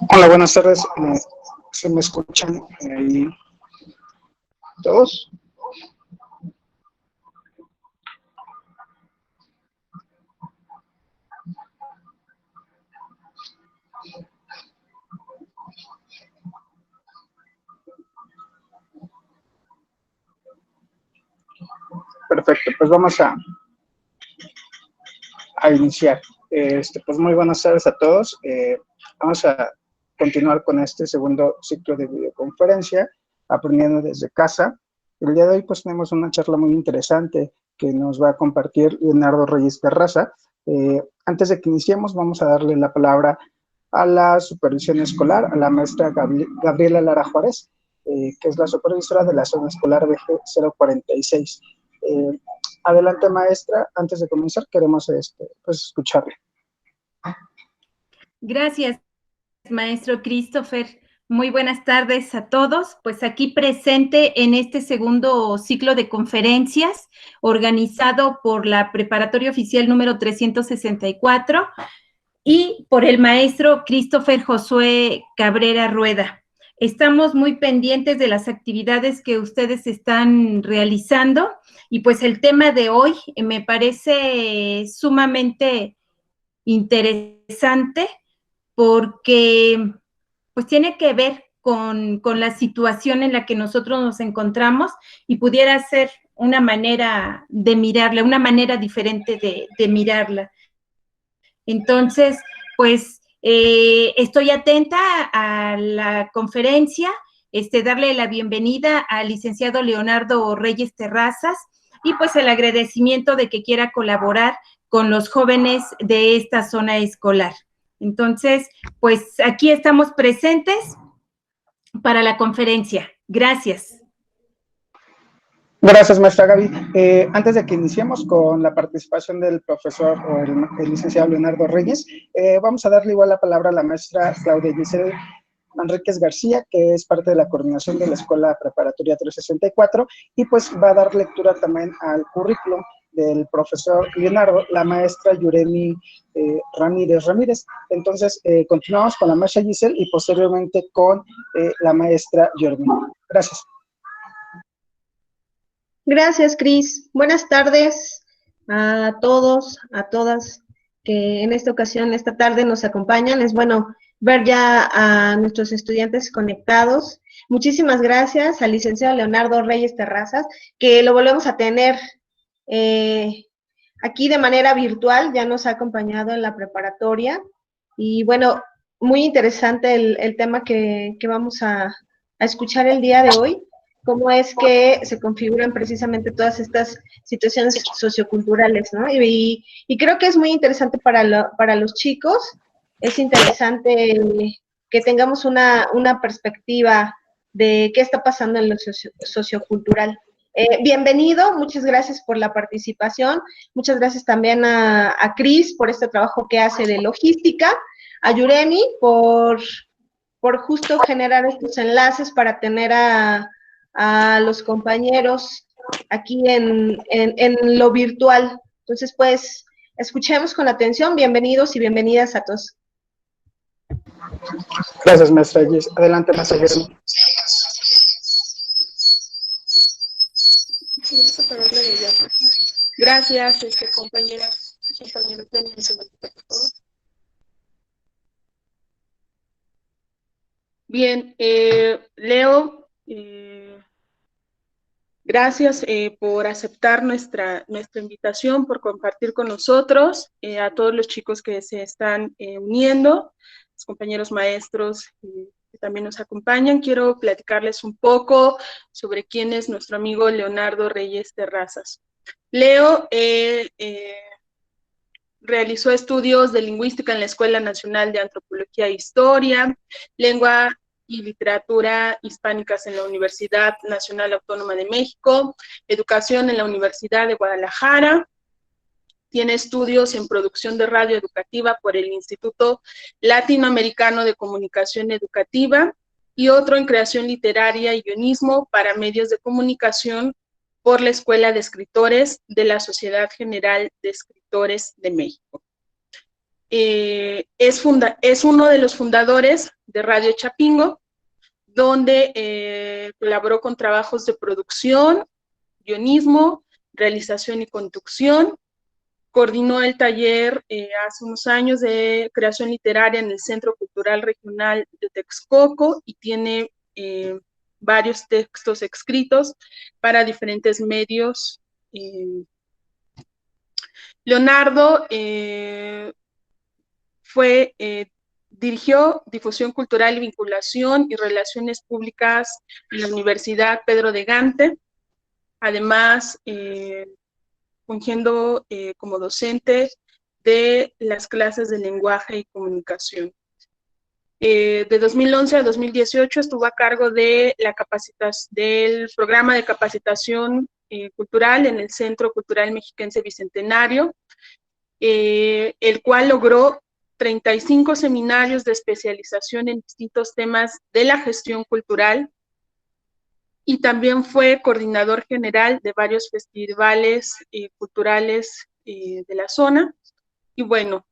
Hola, buenas tardes. ¿Se me escuchan ahí todos? Perfecto, pues vamos a iniciar. Pues muy buenas tardes a todos. Vamos a continuar con este segundo ciclo de videoconferencia, aprendiendo desde casa. El día de hoy pues tenemos una charla muy interesante que nos va a compartir Leonardo Reyes Terraza. Antes de que iniciemos, vamos a darle la palabra a la supervisión escolar, a la maestra Gabriela Lara Juárez, que es la supervisora de la zona escolar BG046. Adelante, maestra. Antes de comenzar, queremos pues, escucharle. Gracias, maestro Christopher. Muy buenas tardes a todos. Pues aquí presente en este segundo ciclo de conferencias organizado por la Preparatoria Oficial número 364 y por el maestro Christopher Josué Cabrera Rueda. Estamos muy pendientes de las actividades que ustedes están realizando y pues el tema de hoy me parece sumamente interesante porque pues tiene que ver con la situación en la que nosotros nos encontramos y pudiera ser una manera de mirarla, una manera diferente de mirarla. Entonces, pues estoy atenta a la conferencia, darle la bienvenida al licenciado Leonardo Reyes Terrazas y pues el agradecimiento de que quiera colaborar con los jóvenes de esta zona escolar. Entonces, pues aquí estamos presentes para la conferencia. Gracias. Gracias, maestra Gaby. Antes de que iniciemos con la participación del profesor o el licenciado Leonardo Reyes, vamos a darle igual la palabra a la maestra Claudia Giselle Manríquez García, que es parte de la coordinación de la Escuela Preparatoria 364, y pues va a dar lectura también al currículum del profesor Leonardo, la maestra Yuremi Ramírez. Entonces, continuamos con la maestra Giselle y posteriormente con la maestra Yuremi. Gracias. Gracias, Cris. Buenas tardes a todos, a todas que en esta ocasión, esta tarde nos acompañan. Es bueno ver ya a nuestros estudiantes conectados. Muchísimas gracias al licenciado Leonardo Reyes Terrazas, que lo volvemos a tener aquí de manera virtual, ya nos ha acompañado en la preparatoria. Y bueno, muy interesante el tema que vamos a escuchar el día de hoy. Cómo es que se configuran precisamente todas estas situaciones socioculturales, ¿no? Y creo que es muy interesante para los chicos, es interesante que tengamos una perspectiva de qué está pasando en lo sociocultural. Bienvenido, muchas gracias por la participación, muchas gracias también a Cris por este trabajo que hace de logística, a Yuremi por justo generar estos enlaces para tener a los compañeros aquí en lo virtual. Entonces, pues, escuchemos con atención. Bienvenidos y bienvenidas a todos. Gracias, maestra Gis. Adelante, maestra Gis. Gracias, compañeras, compañeros. Denme un segundito, por favor. Bien, Leo, gracias por aceptar nuestra invitación, por compartir con nosotros, a todos los chicos que se están uniendo, los compañeros maestros que también nos acompañan. Quiero platicarles un poco sobre quién es nuestro amigo Leonardo Reyes Terrazas. Leo realizó estudios de lingüística en la Escuela Nacional de Antropología e Historia, Lengua y Literatura Hispánicas en la Universidad Nacional Autónoma de México, Educación en la Universidad de Guadalajara, tiene estudios en producción de radio educativa por el Instituto Latinoamericano de Comunicación Educativa y otro en creación literaria y guionismo para medios de comunicación por la Escuela de Escritores de la Sociedad General de Escritores de México. es uno de los fundadores de Radio Chapingo, donde colaboró con trabajos de producción, guionismo, realización y conducción. Coordinó el taller hace unos años de creación literaria en el Centro Cultural Regional de Texcoco y tiene varios textos escritos para diferentes medios. Leonardo dirigió difusión cultural y vinculación y relaciones públicas en la Universidad Pedro de Gante, además fungiendo como docente de las clases de lenguaje y comunicación. De 2011 a 2018 estuvo a cargo de del programa de capacitación cultural en el Centro Cultural Mexiquense Bicentenario, el cual logró 35 seminarios de especialización en distintos temas de la gestión cultural, y también fue coordinador general de varios festivales culturales de la zona, y bueno,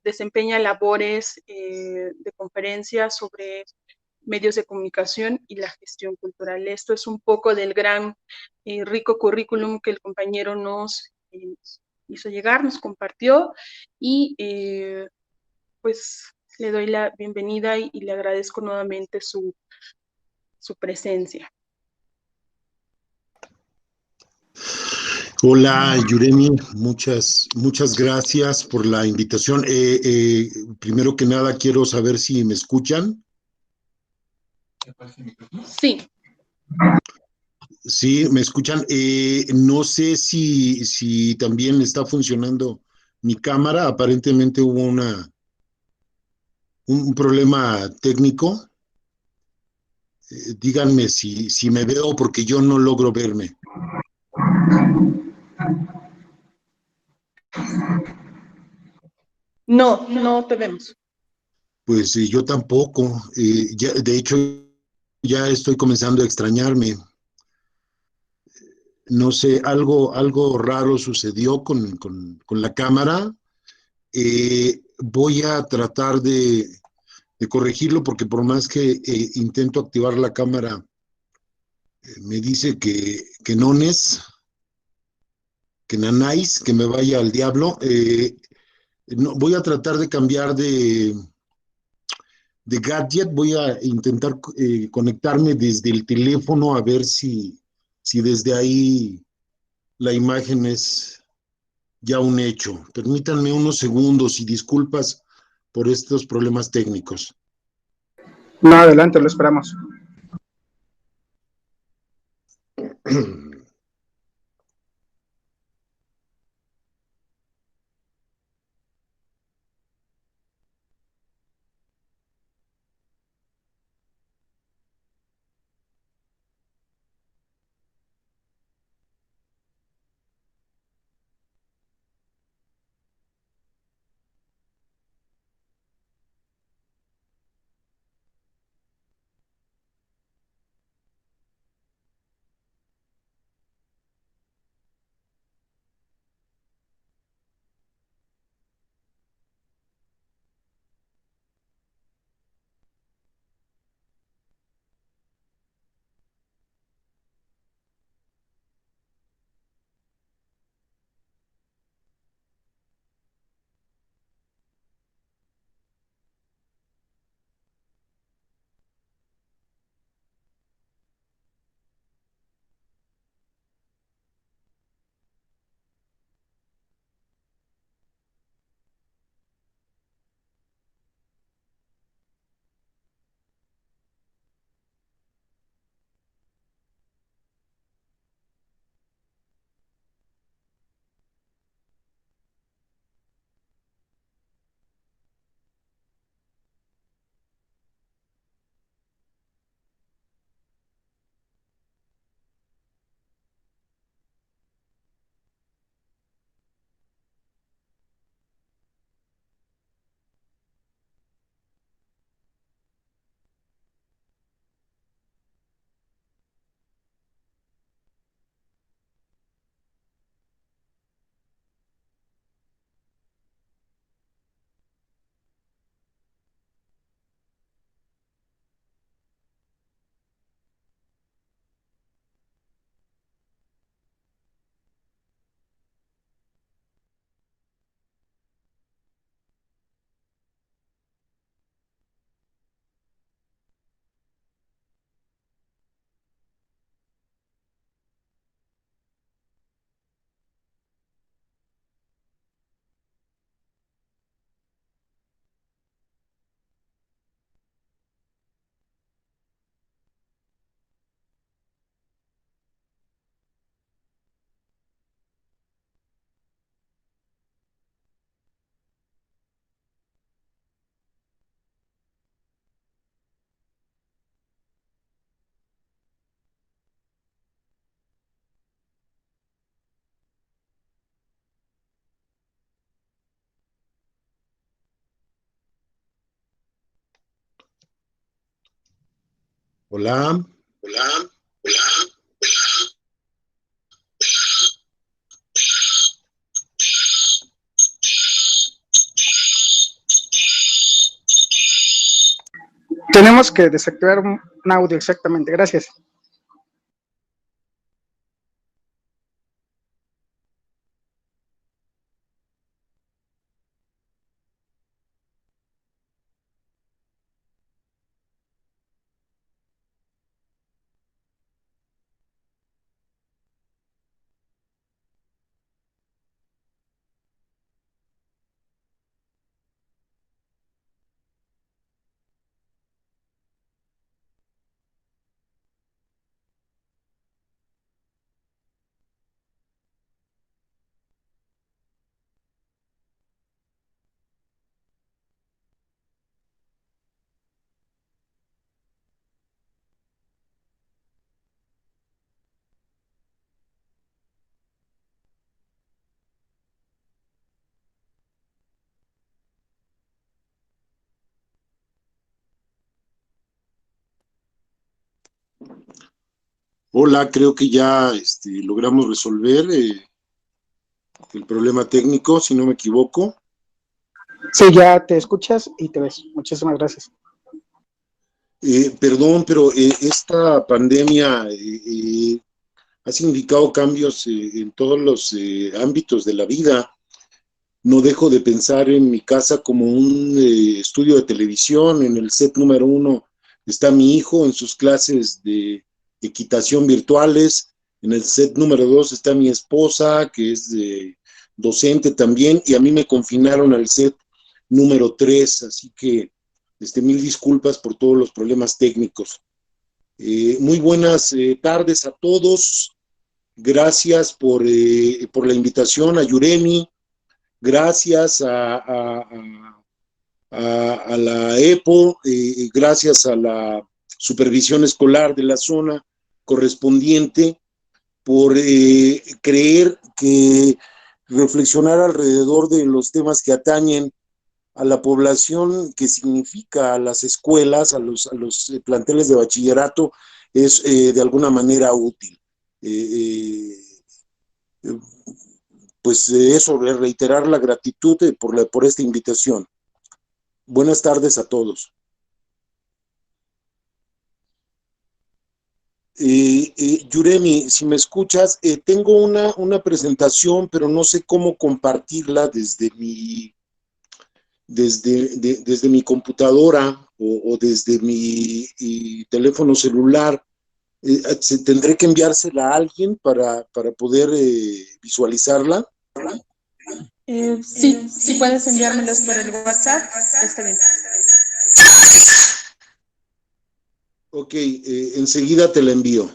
desempeña labores de conferencias sobre medios de comunicación y la gestión cultural. Esto es un poco del gran rico currículum que el compañero nos hizo llegar, nos compartió, y pues le doy la bienvenida y le agradezco nuevamente su presencia. Hola, Yuremi, muchas gracias por la invitación. Primero que nada, quiero saber si me escuchan. Sí. Sí, me escuchan. No sé si también está funcionando mi cámara. Aparentemente hubo un problema técnico. Díganme si me veo, porque yo no logro verme. No te vemos. Pues yo tampoco. De hecho, ya estoy comenzando a extrañarme. No sé, algo raro sucedió con la cámara. Voy a tratar de corregirlo, porque por más que intento activar la cámara, me dice que nones, que nanáis, que me vaya al diablo. No, voy a tratar de cambiar de gadget. Voy a intentar conectarme desde el teléfono, a ver si desde ahí la imagen es ya un hecho. Permítanme unos segundos y disculpas por estos problemas técnicos. No, adelante, lo esperamos. Hola. Tenemos que desactivar un audio, exactamente. Gracias. Hola, creo que ya logramos resolver el problema técnico, si no me equivoco. Sí, ya te escuchas y te ves. Muchísimas gracias. Perdón, pero esta pandemia ha significado cambios en todos los ámbitos de la vida. No dejo de pensar en mi casa como un estudio de televisión. En el set número 1 está mi hijo en sus clases de equitación virtuales. En el set número 2 está mi esposa, que es docente también, y a mí me confinaron al set número 3, así que mil disculpas por todos los problemas técnicos. Muy buenas tardes a todos. Gracias por la invitación a Yuremi. Gracias a la EPO, gracias a la supervisión escolar de la zona correspondiente por creer que reflexionar alrededor de los temas que atañen a la población, que significa a las escuelas, a los planteles de bachillerato, es de alguna manera útil. Pues eso, reiterar la gratitud por esta invitación. Buenas tardes a todos. Yuremi, si me escuchas, tengo una presentación, pero no sé cómo compartirla desde mi computadora o desde mi teléfono celular. ¿Tendré que enviársela a alguien para poder visualizarla? Sí, puedes enviármelos por el WhatsApp, está bien. Ok, enseguida te la envío.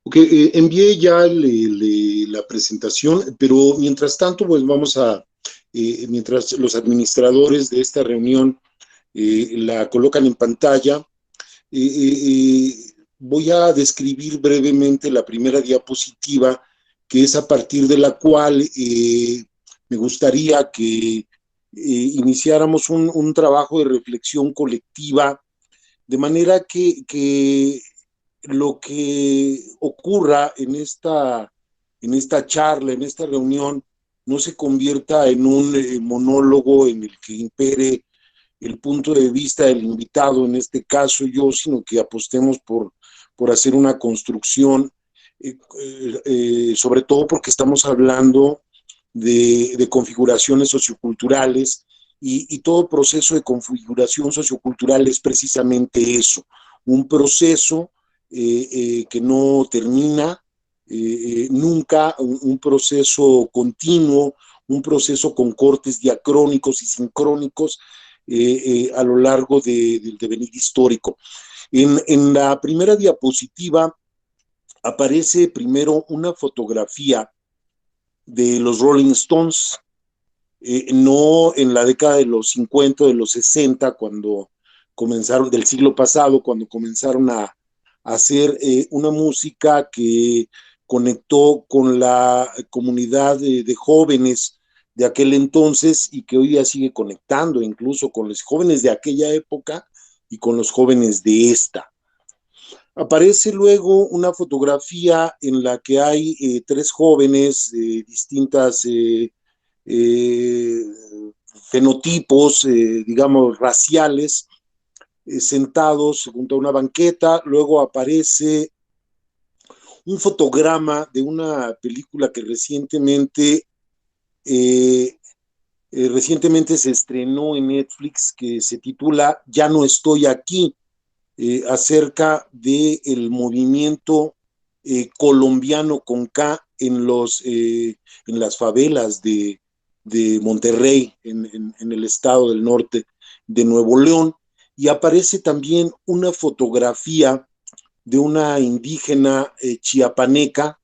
Ok, envié ya la presentación, pero mientras tanto, pues vamos a, mientras los administradores de esta reunión la colocan en pantalla, voy a describir brevemente la primera diapositiva, que es a partir de la cual me gustaría que iniciáramos un trabajo de reflexión colectiva, de manera que lo que ocurra en esta charla, en esta reunión, no se convierta en un monólogo en el que impere el punto de vista del invitado, en este caso yo, sino que apostemos por hacer una construcción, sobre todo porque estamos hablando de configuraciones socioculturales y todo proceso de configuración sociocultural es precisamente eso, un proceso que no termina nunca, un proceso continuo, un proceso con cortes diacrónicos y sincrónicos a lo largo del devenir histórico. En la primera diapositiva aparece primero una fotografía de los Rolling Stones, no en la década de los 50, de los 60, cuando comenzaron, del siglo pasado, cuando comenzaron a hacer una música que conectó con la comunidad de jóvenes de aquel entonces y que hoy día sigue conectando incluso con los jóvenes de aquella época y con los jóvenes de esta. Aparece luego una fotografía en la que hay tres jóvenes de distintas fenotipos, digamos, raciales, sentados junto a una banqueta. Luego aparece un fotograma de una película que recientemente se estrenó en Netflix, que se titula Ya no estoy aquí, acerca del movimiento colombiano con K en las favelas de Monterrey, en el estado del norte de Nuevo León. Y aparece también una fotografía de una indígena chiapaneca,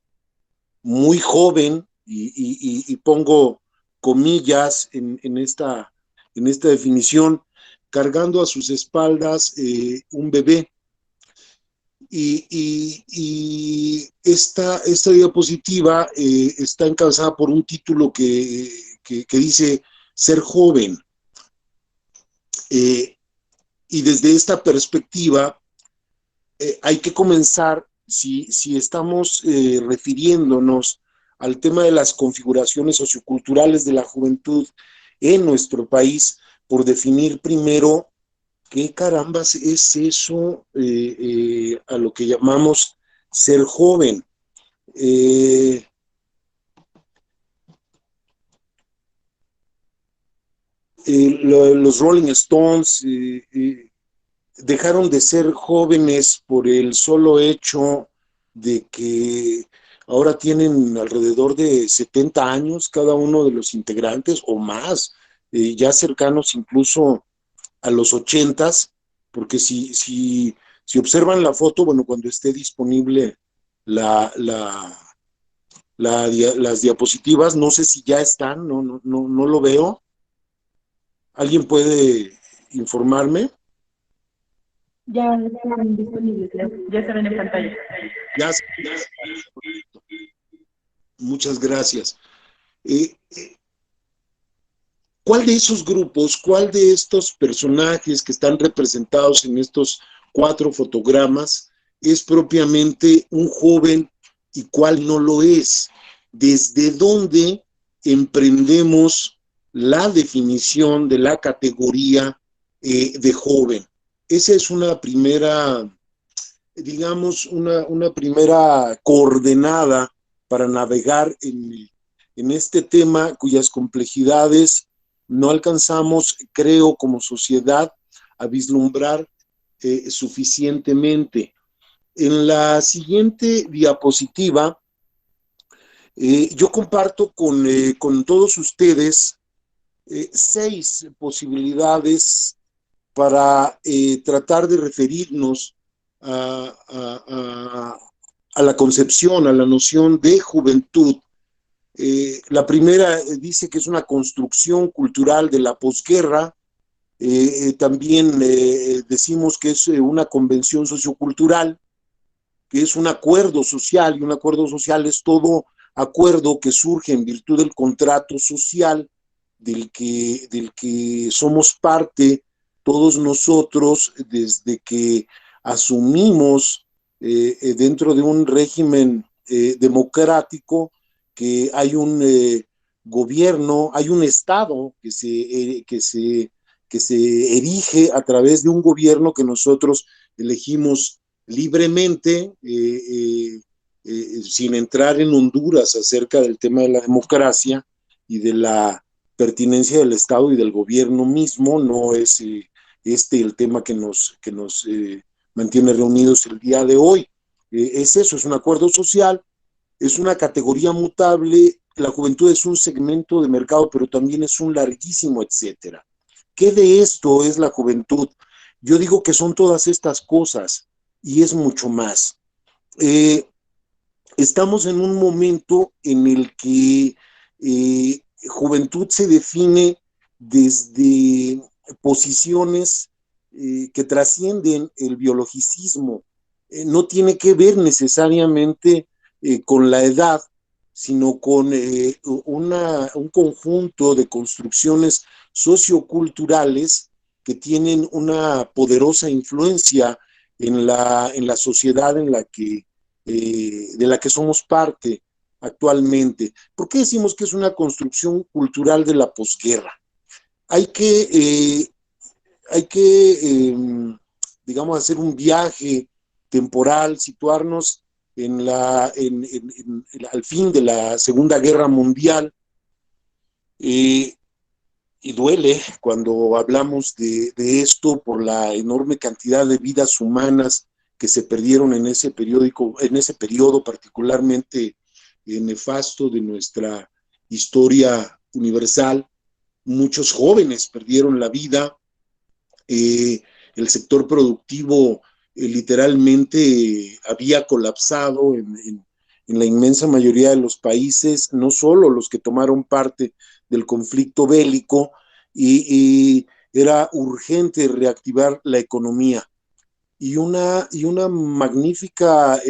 muy joven, y pongo comillas en esta definición, cargando a sus espaldas un bebé. Y esta diapositiva está encabezada por un título que dice Ser joven. Y desde esta perspectiva hay que comenzar, si estamos refiriéndonos al tema de las configuraciones socioculturales de la juventud en nuestro país, por definir primero qué carambas es eso a lo que llamamos ser joven. Los Rolling Stones dejaron de ser jóvenes por el solo hecho de que ahora tienen alrededor de 70 años cada uno de los integrantes o más, ya cercanos incluso a los 80s, porque si observan la foto, bueno, cuando esté disponible las diapositivas, no sé si ya están, no lo veo. ¿Alguien puede informarme? Ya están disponibles, ya se ven en pantalla. Muchas gracias. ¿Cuál de esos grupos, cuál de estos personajes que están representados en estos 4 fotogramas es propiamente un joven y cuál no lo es? ¿Desde dónde emprendemos la definición de la categoría de joven? Esa es una primera, digamos, una primera coordenada para navegar en este tema cuyas complejidades no alcanzamos, creo, como sociedad, a vislumbrar suficientemente. En la siguiente diapositiva, yo comparto con todos ustedes 6 posibilidades para tratar de referirnos a a la concepción, a la noción de juventud. La primera dice que es una construcción cultural de la posguerra. También decimos que es una convención sociocultural, que es un acuerdo social, y un acuerdo social es todo acuerdo que surge en virtud del contrato social del que somos parte todos nosotros desde que asumimos dentro de un régimen democrático, que hay un gobierno, hay un Estado que se erige a través de un gobierno que nosotros elegimos libremente, sin entrar en Honduras acerca del tema de la democracia y de la pertinencia del Estado y del gobierno mismo. No es el tema que nos mantiene reunidos el día de hoy. Es eso, es un acuerdo social, es una categoría mutable. La juventud es un segmento de mercado, pero también es un larguísimo etcétera. ¿Qué de esto es la juventud? Yo digo que son todas estas cosas y es mucho más. Estamos en un momento en el que juventud se define desde posiciones que trascienden el biologicismo. No tiene que ver necesariamente con la edad, sino con un conjunto de construcciones socioculturales que tienen una poderosa influencia en la sociedad de la que somos parte actualmente. ¿Por qué decimos que es una construcción cultural de la posguerra? Hay que digamos, hacer un viaje temporal, situarnos al fin de la Segunda Guerra Mundial. Y duele cuando hablamos de esto por la enorme cantidad de vidas humanas que se perdieron en ese periodo particularmente nefasto de nuestra historia universal. Muchos jóvenes perdieron la vida. El sector productivo literalmente había colapsado en la inmensa mayoría de los países, no solo los que tomaron parte del conflicto bélico, y era urgente reactivar la economía. Y una magnífica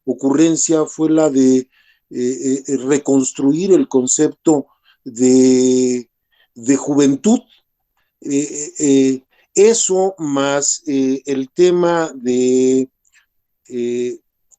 ocurrencia fue la de reconstruir el concepto de juventud. Eso más el tema de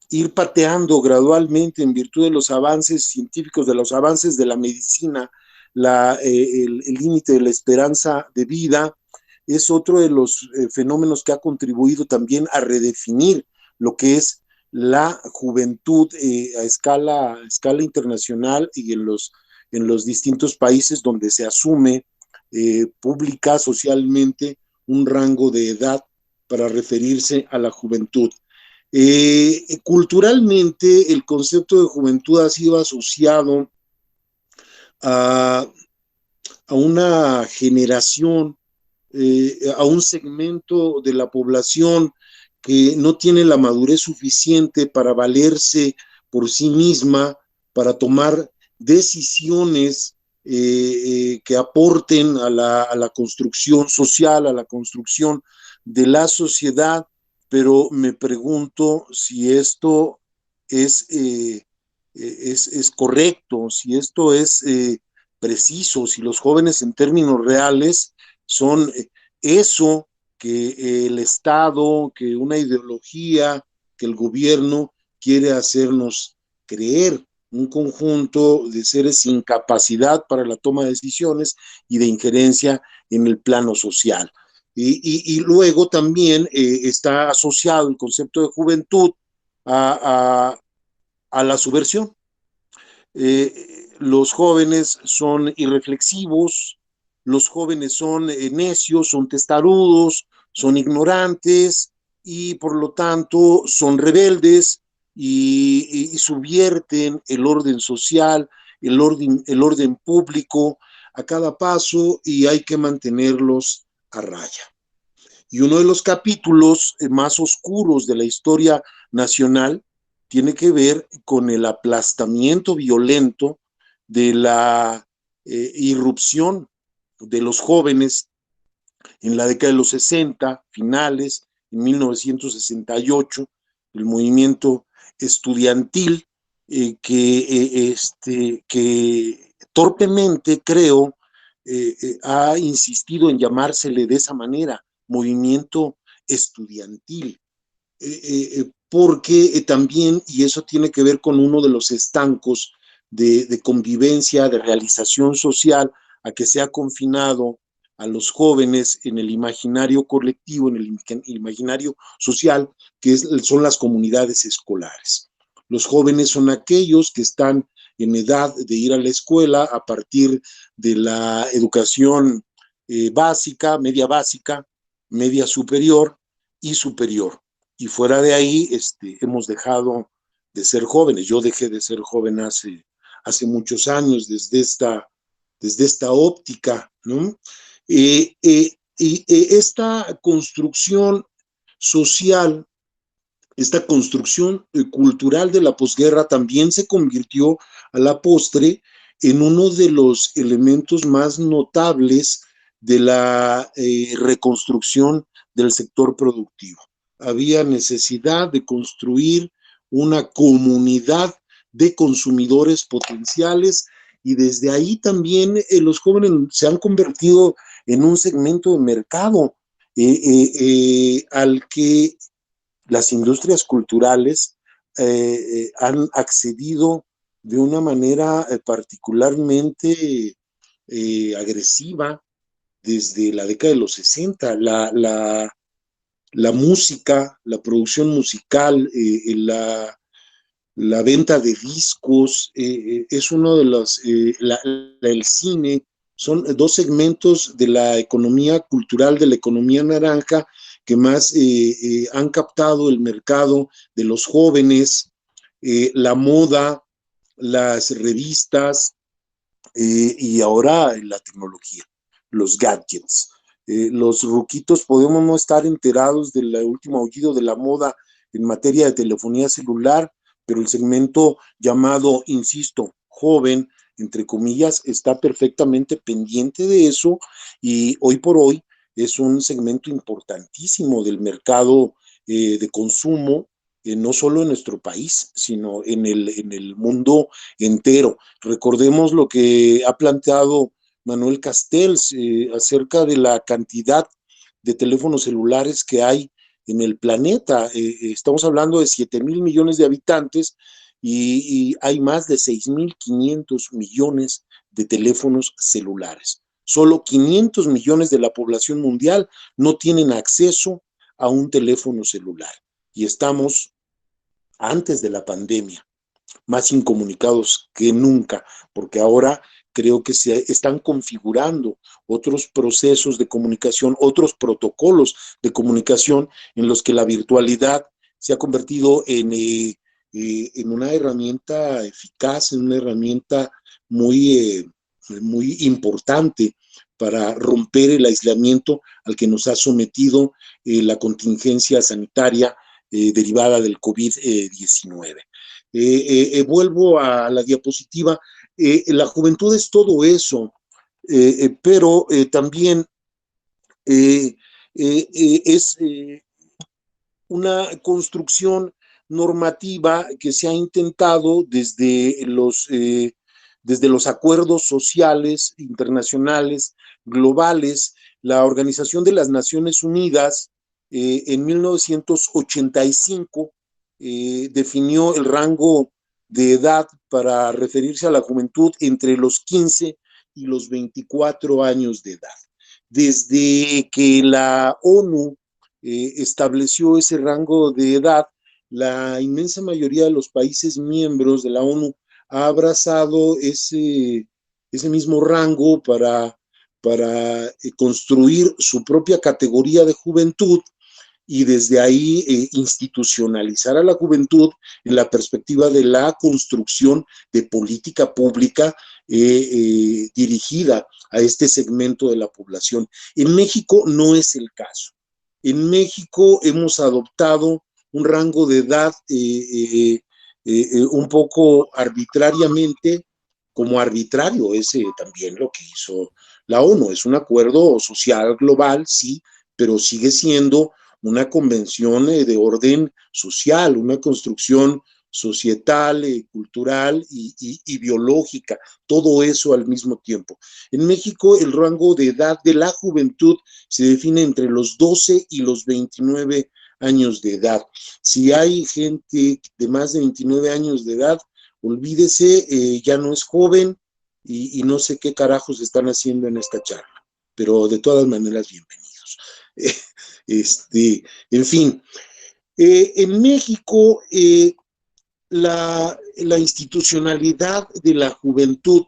ir pateando gradualmente en virtud de los avances científicos, de los avances de la medicina, el límite de la esperanza de vida, es otro de los fenómenos que ha contribuido también a redefinir lo que es la juventud a escala internacional y en los distintos países donde se asume pública, socialmente, un rango de edad para referirse a la juventud. Culturalmente, el concepto de juventud ha sido asociado a una generación, a un segmento de la población que no tiene la madurez suficiente para valerse por sí misma, para tomar decisiones que aporten a la construcción social, a la construcción de la sociedad. Pero me pregunto si esto es correcto, si esto es preciso, si los jóvenes en términos reales son eso que el Estado, que una ideología, que el gobierno quiere hacernos creer, un conjunto de seres sin capacidad para la toma de decisiones y de injerencia en el plano social. Y luego también está asociado el concepto de juventud a la subversión. Los jóvenes son irreflexivos, los jóvenes son necios, son testarudos, son ignorantes y por lo tanto son rebeldes y subvierten el orden social, el orden público a cada paso, y hay que mantenerlos a raya. Y uno de los capítulos más oscuros de la historia nacional tiene que ver con el aplastamiento violento de la irrupción de los jóvenes en la década de los 60, finales, en 1968, el movimiento estudiantil que torpemente, creo, ha insistido en llamársele de esa manera, movimiento estudiantil, porque también, y eso tiene que ver con uno de los estancos de convivencia, de realización social, a que se ha confinado a los jóvenes en el imaginario colectivo, en el imaginario social, son las comunidades escolares. Los jóvenes son aquellos que están en edad de ir a la escuela a partir de la educación básica, media superior y superior. Y fuera de ahí hemos dejado de ser jóvenes. Yo dejé de ser joven hace muchos años desde esta óptica, ¿no? Esta construcción social, esta construcción cultural de la posguerra también se convirtió a la postre en uno de los elementos más notables de la reconstrucción del sector productivo. Había necesidad de construir una comunidad de consumidores potenciales y desde ahí también los jóvenes se han convertido en un segmento de mercado al que las industrias culturales han accedido de una manera particularmente agresiva desde la década de los 60. La música, la producción musical, la venta de discos, es uno de los, el cine, son dos segmentos de la economía cultural, de la economía naranja, que más han captado el mercado de los jóvenes, la moda, las revistas y ahora la tecnología, los gadgets. Los ruquitos podemos no estar enterados del último aullido de la moda en materia de telefonía celular, pero el segmento llamado, insisto, joven, entre comillas, está perfectamente pendiente de eso y hoy por hoy es un segmento importantísimo del mercado de consumo, no solo en nuestro país, sino en el mundo entero. Recordemos lo que ha planteado Manuel Castells acerca de la cantidad de teléfonos celulares que hay en el planeta. Estamos hablando de 7,000 millones de habitantes y hay más de 6,500 millones de teléfonos celulares. Solo 500 millones de la población mundial no tienen acceso a un teléfono celular. Y estamos antes de la pandemia, más incomunicados que nunca, porque ahora creo que se están configurando otros procesos de comunicación, otros protocolos de comunicación en los que la virtualidad se ha convertido en una herramienta eficaz, en una herramienta muy importante para romper el aislamiento al que nos ha sometido la contingencia sanitaria derivada del COVID-19. Vuelvo a la diapositiva. La juventud es todo eso, pero también es una construcción normativa que se ha intentado desde los acuerdos sociales internacionales, globales. La Organización de las Naciones Unidas en 1985 definió el rango de edad para referirse a la juventud entre los 15 y los 24 años de edad. Desde que la ONU estableció ese rango de edad, la inmensa mayoría de los países miembros de la ONU ha abrazado ese mismo rango para construir su propia categoría de juventud y desde ahí institucionalizar a la juventud en la perspectiva de la construcción de política pública dirigida a este segmento de la población. En México no es el caso. En México hemos adoptado un rango de edad un poco arbitrariamente, como arbitrario es también lo que hizo la ONU. Es un acuerdo social global, sí, pero sigue siendo una convención de orden social, una construcción societal, cultural y biológica, todo eso al mismo tiempo. En México el rango de edad de la juventud se define entre los 12 y los 29 años de edad. Si hay gente de más de 29 años de edad, olvídese, ya no es joven y no sé qué carajos están haciendo en esta charla, pero de todas maneras, bienvenidos. En fin, en México, la institucionalidad de la juventud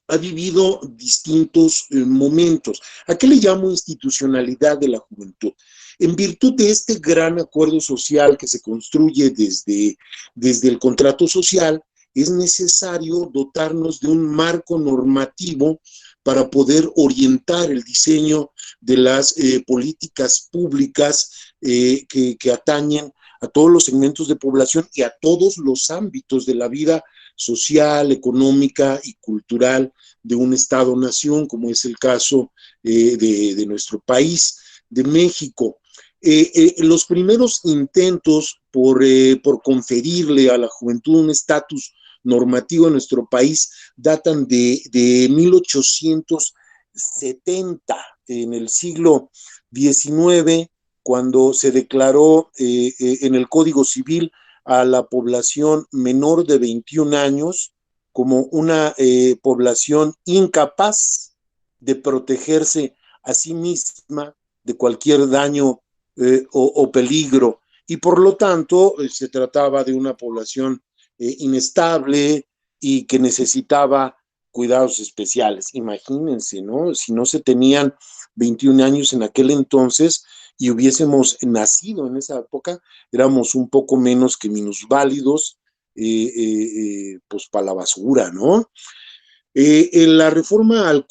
ha vivido distintos momentos. ¿A qué le llamo institucionalidad de la juventud? En virtud de este gran acuerdo social que se construye desde el contrato social, es necesario dotarnos de un marco normativo para poder orientar el diseño de las políticas públicas que atañen a todos los segmentos de población y a todos los ámbitos de la vida social, económica y cultural de un Estado-nación, como es el caso de nuestro país, de México. Los primeros intentos por conferirle a la juventud un estatus normativo en nuestro país datan de 1870, en el siglo XIX, cuando se declaró en el Código Civil a la población menor de 21 años como una población incapaz de protegerse a sí misma de cualquier daño o peligro, y por lo tanto se trataba de una población inestable y que necesitaba cuidados especiales. Imagínense, ¿no? Si no se tenían 21 años en aquel entonces y hubiésemos nacido en esa época, éramos un poco menos que minusválidos, pues para la basura, ¿no? En la reforma al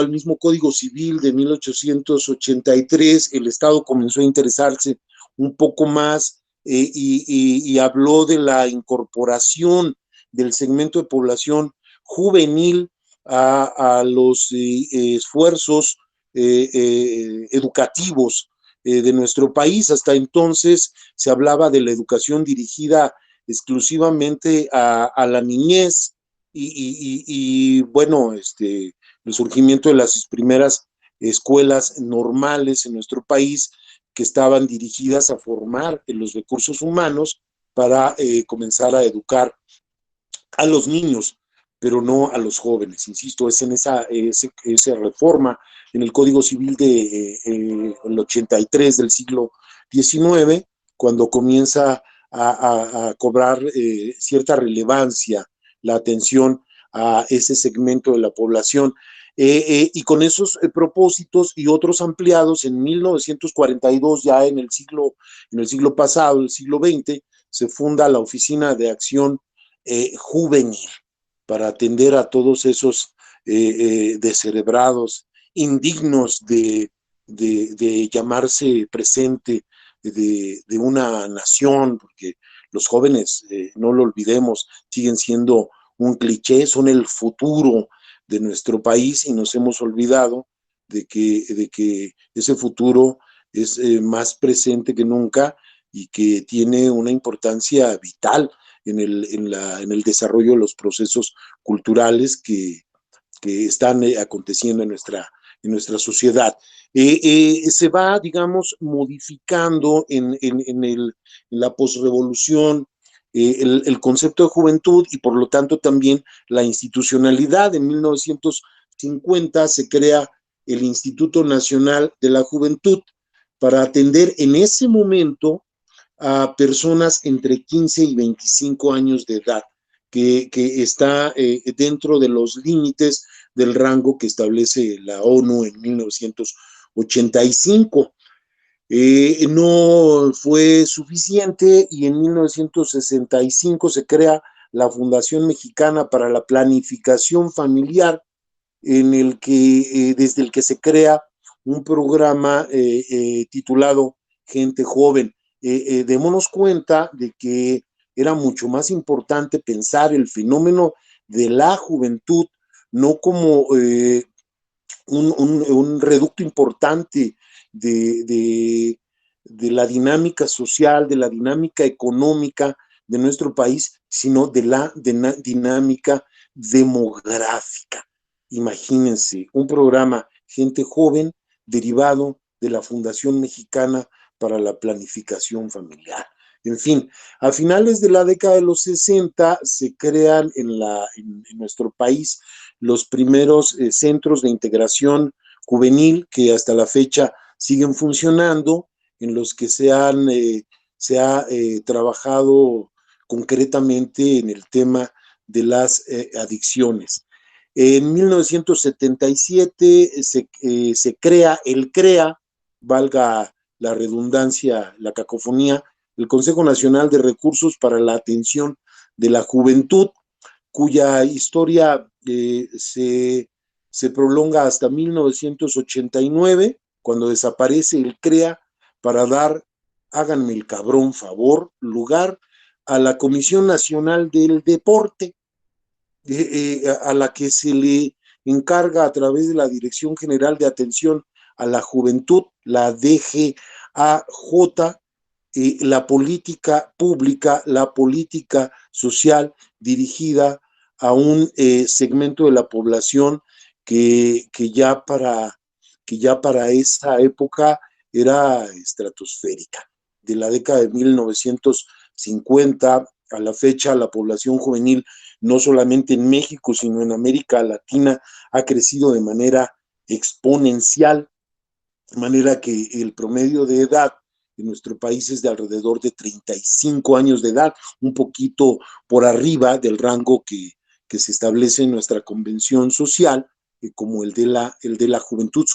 mismo Código Civil de 1883, el Estado comenzó a interesarse un poco más y habló de la incorporación del segmento de población juvenil a los esfuerzos educativos de nuestro país. Hasta entonces se hablaba de la educación dirigida exclusivamente a la niñez y bueno, el surgimiento de las primeras escuelas normales en nuestro país que estaban dirigidas a formar los recursos humanos para comenzar a educar a los niños, pero no a los jóvenes. Insisto, es en esa reforma en el Código Civil del 83 del siglo XIX, cuando comienza a cobrar cierta relevancia la atención a ese segmento de la población. Y con esos propósitos y otros ampliados, en 1942, ya en el siglo pasado, el siglo XX, se funda la Oficina de Acción Juvenil para atender a todos esos descerebrados, indignos de llamarse presente de una nación, porque los jóvenes, no lo olvidemos, siguen siendo un cliché, son el futuro de nuestro país y nos hemos olvidado de que ese futuro es más presente que nunca y que tiene una importancia vital en el desarrollo de los procesos culturales que están aconteciendo en nuestra sociedad. Se va, digamos, modificando en la posrevolución el concepto de juventud y por lo tanto también la institucionalidad. En 1950 se crea el Instituto Nacional de la Juventud para atender en ese momento a personas entre 15 y 25 años de edad, que está dentro de los límites del rango que establece la ONU en 1985. No fue suficiente y en 1965 se crea la Fundación Mexicana para la Planificación Familiar, desde el que se crea un programa titulado Gente Joven. Démonos cuenta de que era mucho más importante pensar el fenómeno de la juventud no como un reducto importante de la dinámica social, de la dinámica económica de nuestro país, sino de la dinámica demográfica. Imagínense, un programa Gente Joven derivado de la Fundación Mexicana para la Planificación Familiar. En fin, a finales de la década de los 60 se crean en nuestro país los primeros centros de integración juvenil que hasta la fecha siguen funcionando, en los que se ha trabajado concretamente en el tema de las adicciones. En 1977 se crea el CREA, valga la redundancia, la cacofonía, el Consejo Nacional de Recursos para la Atención de la Juventud, cuya historia se prolonga hasta 1989, cuando desaparece el CREA para dar, háganme el cabrón favor, lugar a la Comisión Nacional del Deporte, a la que se le encarga a través de la Dirección General de Atención a la Juventud, la DGAJ, la política pública, la política social dirigida a un segmento de la población que ya para esa época era estratosférica. De la década de 1950 a la fecha, la población juvenil, no solamente en México, sino en América Latina, ha crecido de manera exponencial, de manera que el promedio de edad en nuestro país es de alrededor de 35 años de edad, un poquito por arriba del rango que se establece en nuestra convención social, como el de la juventud.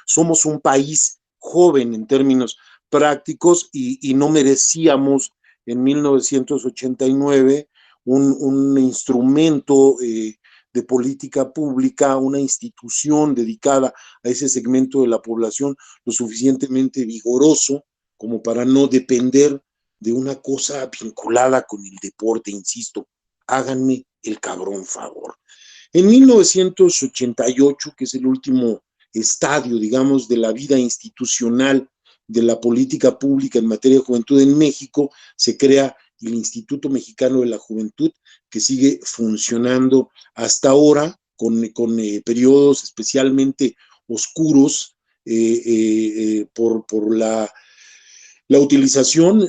Somos un país joven en términos prácticos y no merecíamos en 1989 un instrumento de política pública, una institución dedicada a ese segmento de la población lo suficientemente vigoroso como para no depender de una cosa vinculada con el deporte, insisto, háganme el cabrón favor. En 1988, que es el último estadio, digamos, de la vida institucional de la política pública en materia de juventud en México, se crea el Instituto Mexicano de la Juventud, que sigue funcionando hasta ahora con periodos especialmente oscuros por la utilización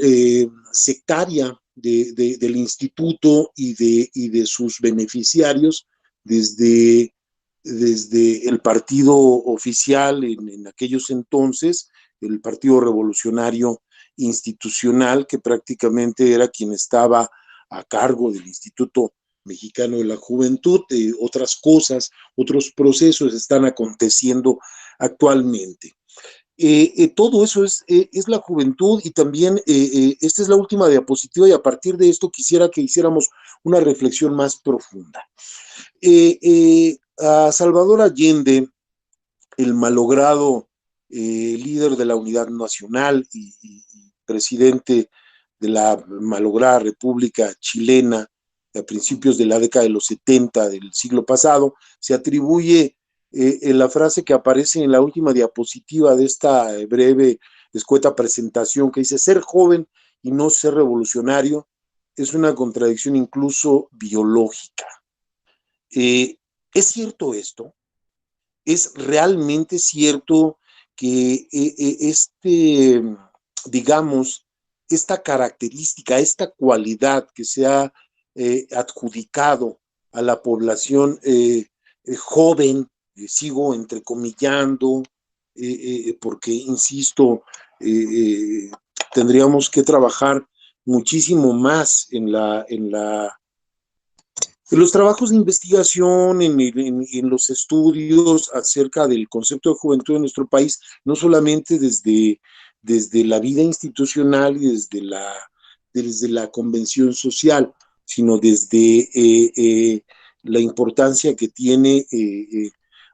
sectaria del instituto y de sus beneficiarios desde el partido oficial en aquellos entonces, el Partido Revolucionario Institucional, que prácticamente era quien estaba a cargo del Instituto Mexicano de la Juventud. Otras cosas, otros procesos están aconteciendo actualmente. Todo eso es la juventud, y también esta es la última diapositiva, y a partir de esto quisiera que hiciéramos una reflexión más profunda. A Salvador Allende, el malogrado líder de la Unidad Nacional y presidente de la malograda República Chilena a principios de la década de los 70 del siglo pasado, se atribuye la frase que aparece en la última diapositiva de esta breve, escueta presentación, que dice: ser joven y no ser revolucionario es una contradicción incluso biológica. ¿Es cierto esto? ¿Es realmente cierto que digamos, esta característica, esta cualidad que se ha adjudicado a la población joven, sigo entrecomillando, porque, insisto, tendríamos que trabajar muchísimo más en los trabajos de investigación, en los estudios acerca del concepto de juventud en nuestro país, no solamente desde la vida institucional y desde la convención social, sino desde la importancia que tiene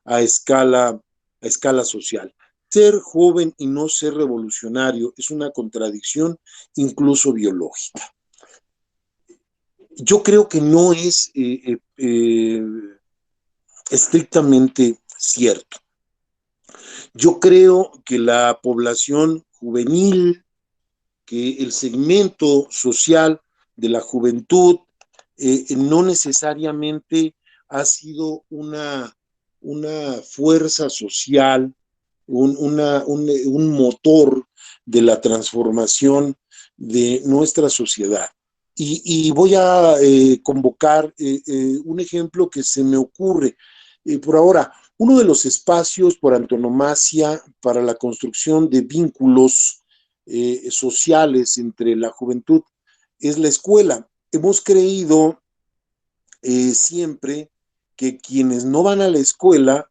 a escala social. Ser joven y no ser revolucionario es una contradicción incluso biológica. yo creo que no es estrictamente cierto. Yo creo que la población juvenil, que el segmento social de la juventud no necesariamente ha sido una fuerza social, un motor de la transformación de nuestra sociedad. Y voy a convocar un ejemplo que se me ocurre. Por ahora, uno de los espacios por antonomasia para la construcción de vínculos sociales entre la juventud es la escuela. Hemos creído siempre que quienes no van a la escuela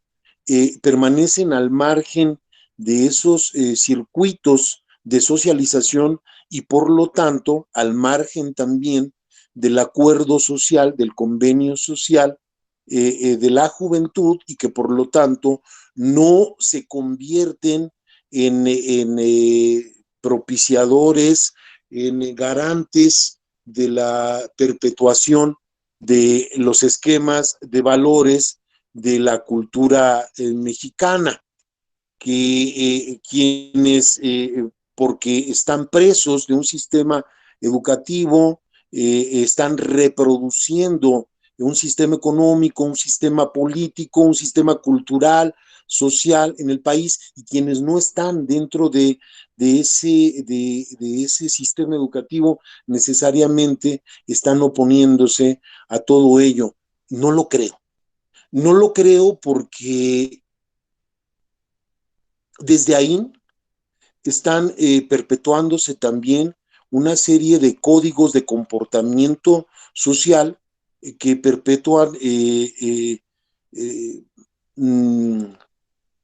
permanecen al margen de esos circuitos de socialización y por lo tanto al margen también del acuerdo social, del convenio social de la juventud, y que por lo tanto no se convierten en propiciadores, en garantes de la perpetuación de los esquemas de valores de la cultura mexicana, que quienes, porque están presos de un sistema educativo, están reproduciendo un sistema económico, un sistema político, un sistema cultural, social en el país, y quienes no están dentro de ese sistema educativo necesariamente están oponiéndose a todo ello. No lo creo. No lo creo porque desde ahí están perpetuándose también una serie de códigos de comportamiento social que perpetúan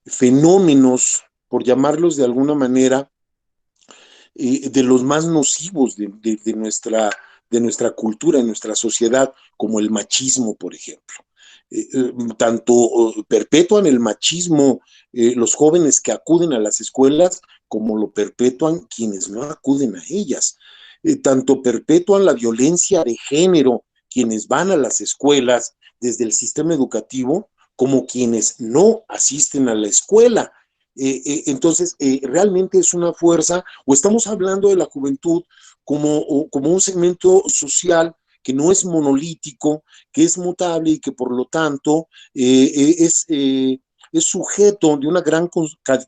fenómenos, por llamarlos de alguna manera, de los más nocivos de nuestra cultura, de nuestra sociedad, como el machismo, por ejemplo. Tanto perpetúan el machismo los jóvenes que acuden a las escuelas, como lo perpetúan quienes no acuden a ellas. Tanto perpetúan la violencia de género quienes van a las escuelas desde el sistema educativo, como quienes no asisten a la escuela. Entonces, realmente es una fuerza, o estamos hablando de la juventud como un segmento social que no es monolítico, que es mutable y que por lo tanto es sujeto de una gran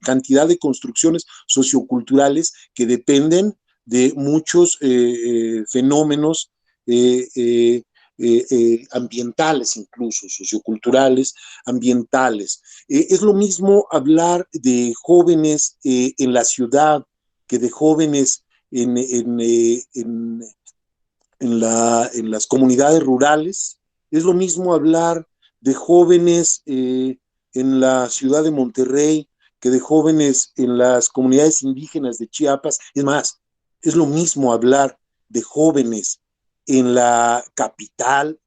cantidad de construcciones socioculturales que dependen de muchos fenómenos ambientales, incluso socioculturales, ambientales. Es lo mismo hablar de jóvenes en la ciudad que de jóvenes en las comunidades rurales. Es lo mismo hablar de jóvenes en la ciudad de Monterrey que de jóvenes en las comunidades indígenas de Chiapas. Es más, es lo mismo hablar de jóvenes en la capital,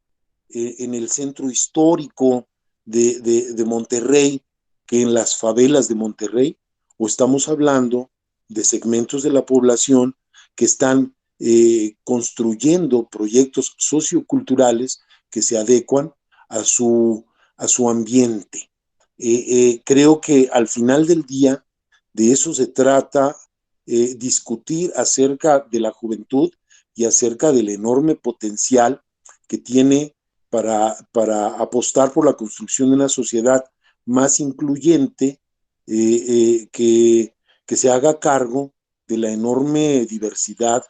en el centro histórico de Monterrey, que en las favelas de Monterrey, o estamos hablando de segmentos de la población que están construyendo proyectos socioculturales que se adecuan a su ambiente. Creo que al final del día de eso se trata, discutir acerca de la juventud y acerca del enorme potencial que tiene para apostar por la construcción de una sociedad más incluyente, que se haga cargo de la enorme diversidad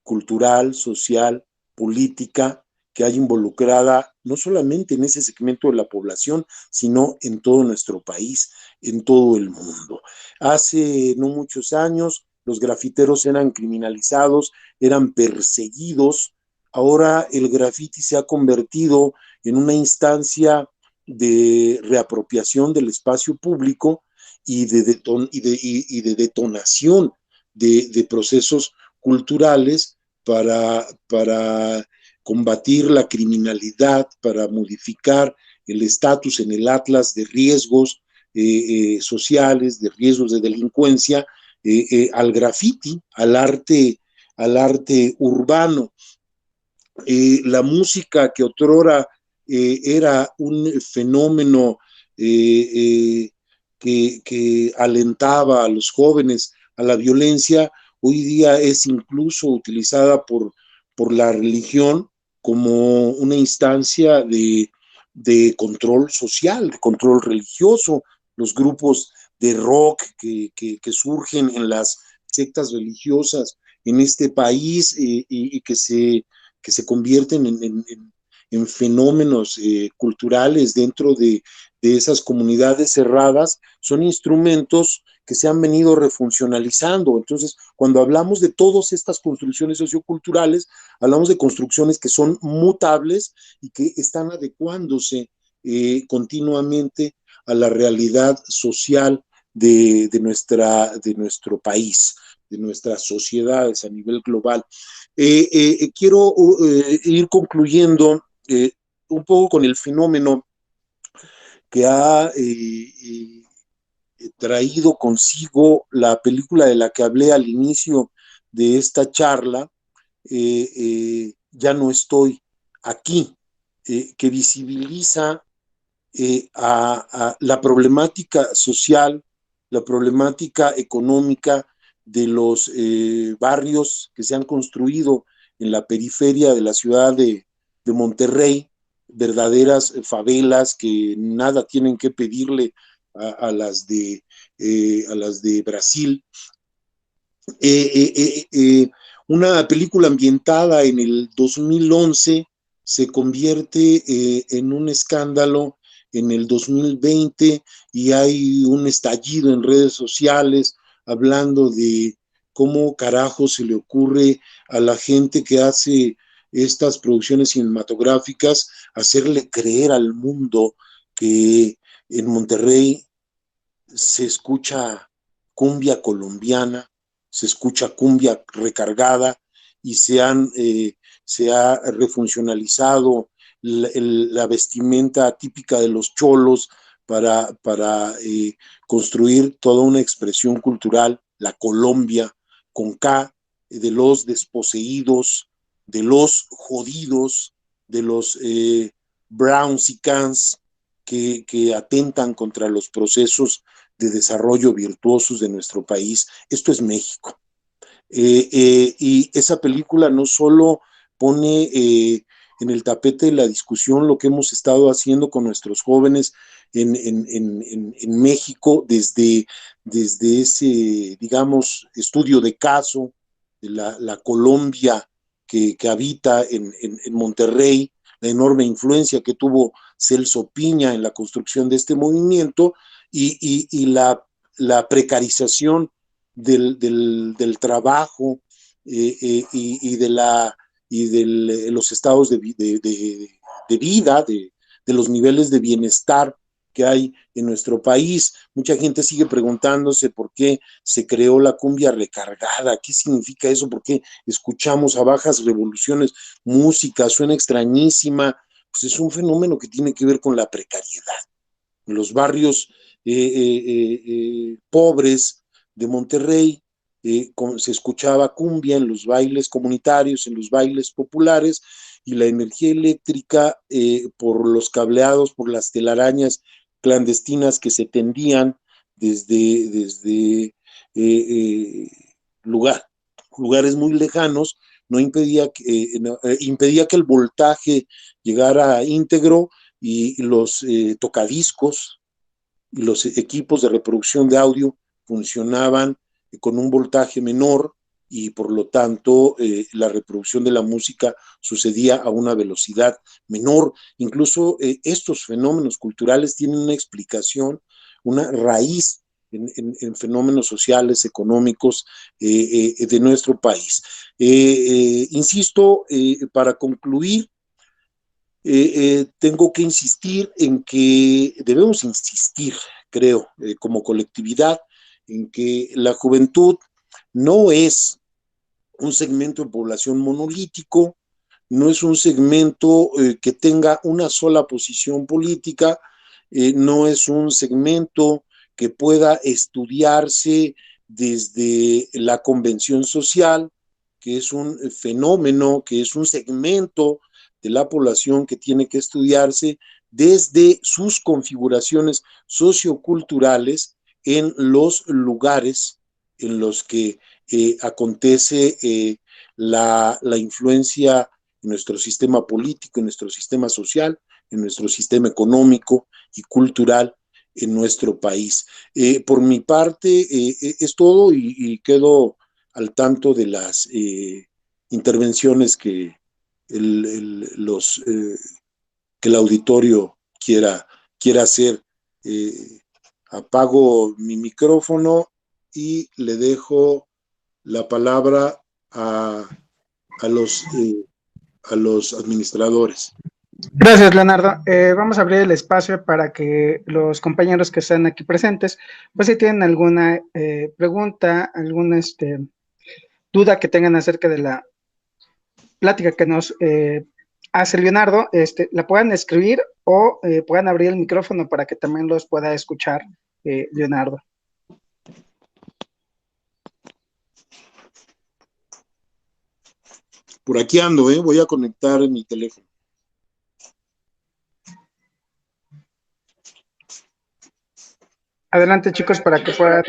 cultural, social, política que hay involucrada no solamente en ese segmento de la población, sino en todo nuestro país, en todo el mundo. Hace no muchos años los grafiteros eran criminalizados, eran perseguidos. Ahora el graffiti se ha convertido en una instancia de reapropiación del espacio público y de detonación de procesos culturales para combatir la criminalidad, para modificar el estatus en el atlas de riesgos sociales, de riesgos de delincuencia, al graffiti, al arte urbano. la música que otrora era un fenómeno que alentaba a los jóvenes a la violencia, hoy día es incluso utilizada por la religión como una instancia de control social, de control religioso. Los grupos de rock que surgen en las sectas religiosas en este país y que se convierten en fenómenos culturales dentro de esas comunidades cerradas, son instrumentos que se han venido refuncionalizando. Entonces, cuando hablamos de todas estas construcciones socioculturales, hablamos de construcciones que son mutables y que están adecuándose continuamente a la realidad social de nuestro país, de nuestras sociedades a nivel global. Quiero ir concluyendo un poco con el fenómeno que ha traído consigo la película de la que hablé al inicio de esta charla, Ya no estoy aquí, que visibiliza a la problemática social, la problemática económica de los barrios que se han construido en la periferia de la ciudad de Monterrey, verdaderas favelas que nada tienen que pedirle a las de Brasil. Una película ambientada en el 2011 se convierte en un escándalo en el 2020 y hay un estallido en redes sociales hablando de cómo carajo se le ocurre a la gente que hace estas producciones cinematográficas hacerle creer al mundo que en Monterrey se escucha cumbia colombiana, se escucha cumbia recargada y se ha refuncionalizado la vestimenta típica de los cholos para construir toda una expresión cultural, la Colombia, con K, de los desposeídos, de los jodidos, de los browns y cans que atentan contra los procesos de desarrollo virtuosos de nuestro país. Esto es México. Y esa película no solo pone en el tapete de la discusión lo que hemos estado haciendo con nuestros jóvenes en México desde ese, digamos, estudio de caso de la Colombia que habita en Monterrey, la enorme influencia que tuvo Celso Piña en la construcción de este movimiento y la precarización del trabajo y de los estados de vida, de los niveles de bienestar que hay en nuestro país. Mucha gente sigue preguntándose por qué se creó la cumbia recargada, qué significa eso, por qué escuchamos a bajas revoluciones música, suena extrañísima. Pues es un fenómeno que tiene que ver con la precariedad. En los barrios pobres de Monterrey se escuchaba cumbia en los bailes comunitarios, en los bailes populares, y la energía eléctrica por los cableados, por las telarañas clandestinas que se tendían desde lugares muy lejanos, no impedía que el voltaje llegara íntegro y los tocadiscos y los equipos de reproducción de audio funcionaban con un voltaje menor y por lo tanto la reproducción de la música sucedía a una velocidad menor. Incluso estos fenómenos culturales tienen una explicación, una raíz en fenómenos sociales, económicos de nuestro país. Insisto, para concluir, tengo que insistir en que debemos insistir, creo, como colectividad, en que la juventud no es un segmento de población monolítico, no es un segmento que tenga una sola posición política, no es un segmento que pueda estudiarse desde la convención social, que es un fenómeno, que es un segmento de la población que tiene que estudiarse desde sus configuraciones socioculturales en los lugares en los que acontece la influencia en nuestro sistema político, en nuestro sistema social, en nuestro sistema económico y cultural en nuestro país. Por mi parte, es todo y quedo al tanto de las intervenciones que el auditorio quiera hacer. Apago mi micrófono y le dejo la palabra a los administradores. Gracias, Leonardo. Vamos a abrir el espacio para que los compañeros que están aquí presentes, pues si tienen alguna pregunta, alguna duda que tengan acerca de la plática que nos hace Leonardo, la puedan escribir o puedan abrir el micrófono para que también los pueda escuchar Leonardo. Por aquí ando, voy a conectar mi teléfono. Adelante, chicos, para que puedan.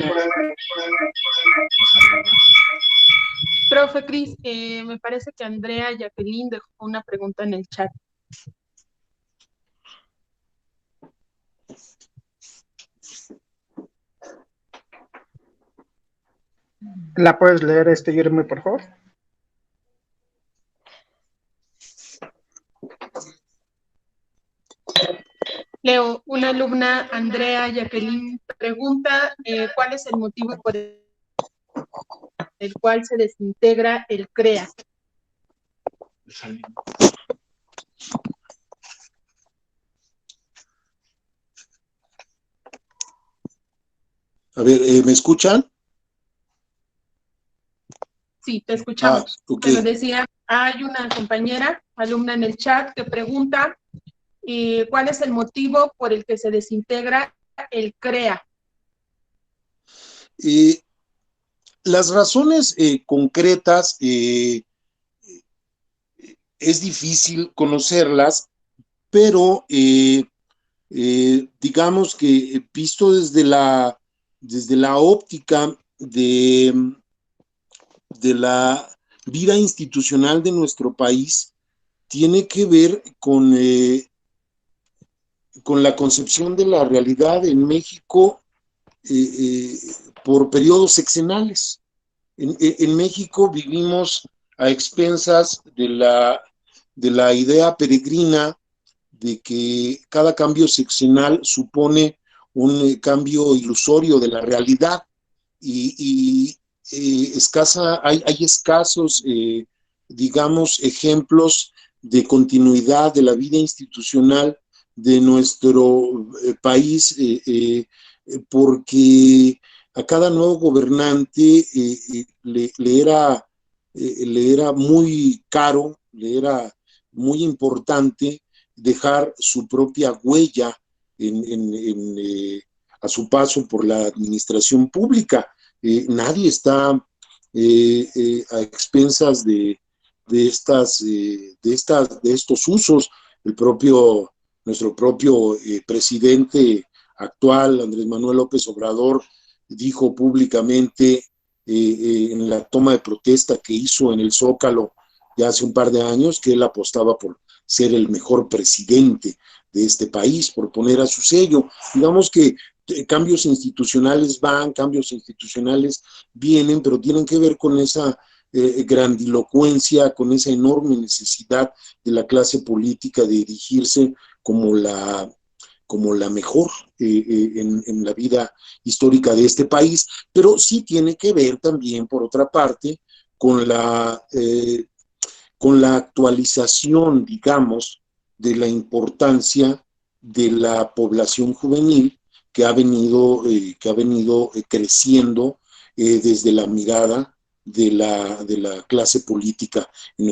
Profe Cris, me parece que Andrea Jacqueline dejó una pregunta en el chat. ¿La puedes leer, Jeremy, por favor? Leo, una alumna, Andrea Jacqueline, pregunta ¿cuál es el motivo por el cual se desintegra el CREA? A ver, ¿me escuchan? Sí, te escuchamos. Okay. Pero decía, hay una compañera, alumna en el chat, que pregunta ¿cuál es el motivo por el que se desintegra el CREA? Las razones concretas es difícil conocerlas, pero digamos que visto desde la óptica de la vida institucional de nuestro país, tiene que ver con la concepción de la realidad en México por periodos sexenales. En México vivimos a expensas de la idea peregrina de que cada cambio sexenal supone un cambio ilusorio de la realidad y hay escasos, digamos, ejemplos de continuidad de la vida institucional de nuestro país, porque a cada nuevo gobernante le era muy caro, le era muy importante dejar su propia huella a su paso por la administración pública. Nadie está a expensas de estos usos. Nuestro propio presidente actual, Andrés Manuel López Obrador, dijo públicamente en la toma de protesta que hizo en el Zócalo ya hace un par de años que él apostaba por ser el mejor presidente de este país, por poner a su sello. Digamos que cambios institucionales van, cambios institucionales vienen, pero tienen que ver con esa grandilocuencia, con esa enorme necesidad de la clase política de erigirse como la mejor en la vida histórica de este país, pero sí tiene que ver también, por otra parte, con la actualización, digamos, de la importancia de la población juvenil que ha venido creciendo desde la mirada de la clase política en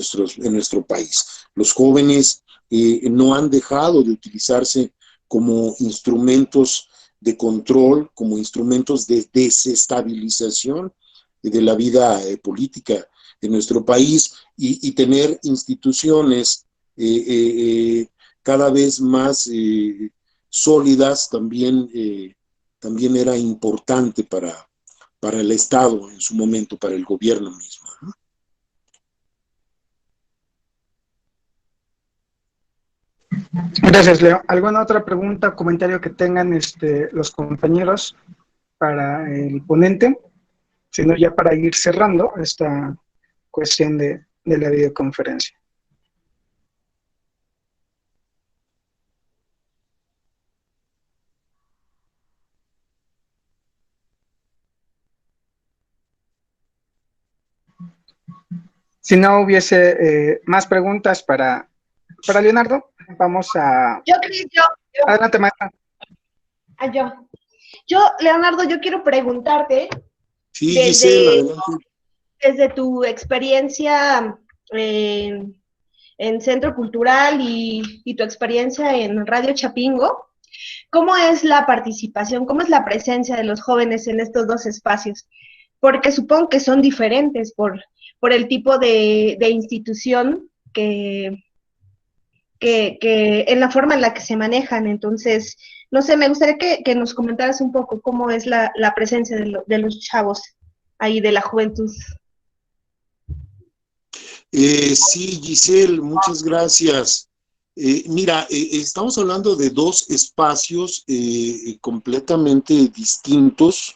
nuestro país. Los jóvenes no han dejado de utilizarse como instrumentos de control, como instrumentos de desestabilización de la vida política en nuestro país y tener instituciones cada vez más sólidas también era importante para el Estado en su momento, para el gobierno mismo, ¿no? Gracias, Leo. ¿Alguna otra pregunta o comentario que tengan los compañeros para el ponente? Si no, ya para ir cerrando esta cuestión de la videoconferencia. Si no hubiese más preguntas para Leonardo, vamos a... Yo. Adelante, maestra. Leonardo, yo quiero preguntarte, Sí, Giselle, adelante. desde tu experiencia en Centro Cultural y tu experiencia en Radio Chapingo, ¿cómo es la participación, cómo es la presencia de los jóvenes en estos dos espacios? Porque supongo que son diferentes por el tipo de institución que en la forma en la que se manejan. Entonces, no sé, me gustaría que nos comentaras un poco cómo es la presencia de los chavos ahí, de la juventud. Sí, Giselle, muchas gracias. Mira, estamos hablando de dos espacios completamente distintos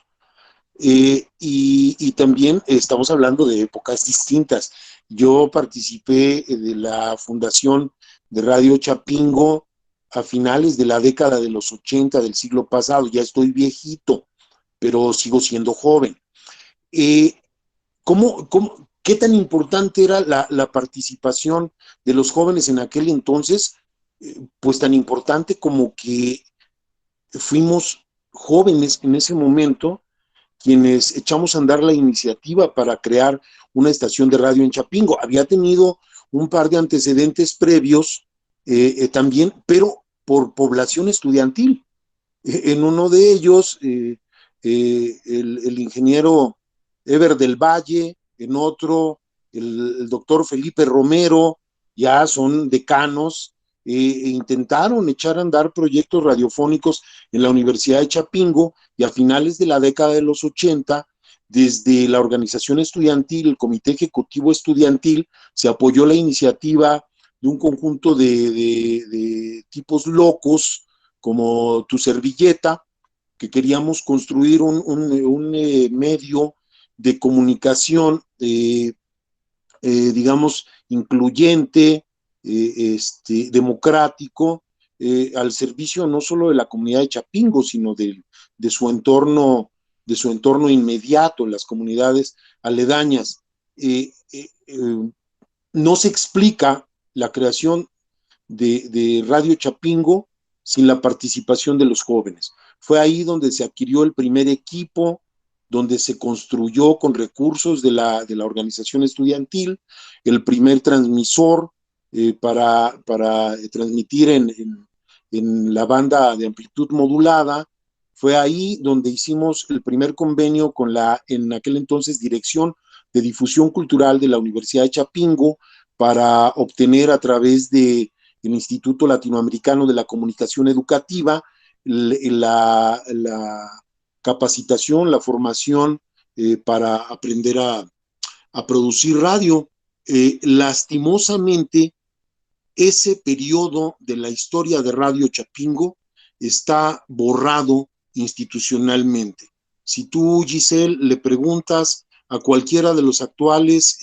y también estamos hablando de épocas distintas. Yo participé de la fundación de Radio Chapingo a finales de la década de los 80 del siglo pasado. Ya estoy viejito, pero sigo siendo joven. ¿Qué tan importante era la participación de los jóvenes en aquel entonces? Pues tan importante como que fuimos jóvenes en ese momento quienes echamos a andar la iniciativa para crear una estación de radio en Chapingo. Había tenido un par de antecedentes previos también, pero por población estudiantil. En uno de ellos, el ingeniero Eber del Valle, en otro, el doctor Felipe Romero, ya son decanos, intentaron echar a andar proyectos radiofónicos en la Universidad de Chapingo y a finales de la década de los 80, desde la organización estudiantil, el Comité Ejecutivo Estudiantil, se apoyó la iniciativa de un conjunto de tipos locos como Tu Servilleta, que queríamos construir un medio de comunicación, digamos, incluyente, democrático, al servicio no solo de la comunidad de Chapingo, sino de su entorno inmediato, las comunidades aledañas. No se explica la creación de Radio Chapingo sin la participación de los jóvenes. Fue ahí donde se adquirió el primer equipo, donde se construyó con recursos de la organización estudiantil el primer transmisor para transmitir en la banda de amplitud modulada. Fue ahí donde hicimos el primer convenio con en aquel entonces, Dirección de Difusión Cultural de la Universidad de Chapingo, para obtener a través del Instituto Latinoamericano de la Comunicación Educativa la capacitación, la formación para aprender a producir radio. Lastimosamente, ese periodo de la historia de Radio Chapingo está borrado institucionalmente. Si tú, Giselle, le preguntas a cualquiera de los actuales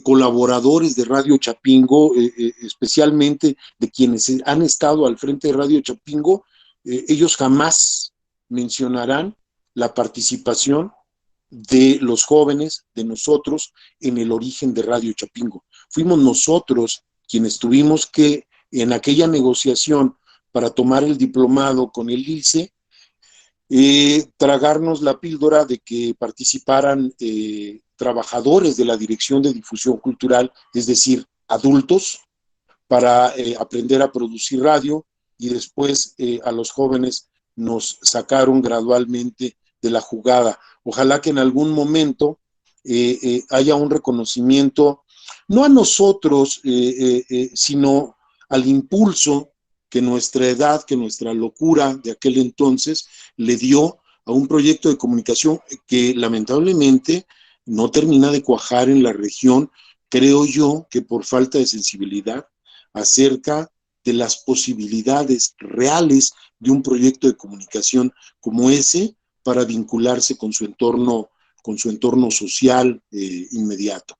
colaboradores de Radio Chapingo, especialmente de quienes han estado al frente de Radio Chapingo, ellos jamás mencionarán la participación de los jóvenes, de nosotros, en el origen de Radio Chapingo. Fuimos nosotros quienes tuvimos que, en aquella negociación para tomar el diplomado con el ILCE, tragarnos la píldora de que participaran trabajadores de la Dirección de Difusión Cultural, es decir, adultos, para aprender a producir radio, y después a los jóvenes nos sacaron gradualmente de la jugada. Ojalá que en algún momento haya un reconocimiento, no a nosotros, sino al impulso que nuestra edad, que nuestra locura de aquel entonces le dio a un proyecto de comunicación que lamentablemente no termina de cuajar en la región, creo yo que por falta de sensibilidad acerca de las posibilidades reales de un proyecto de comunicación como ese para vincularse con su entorno social inmediato.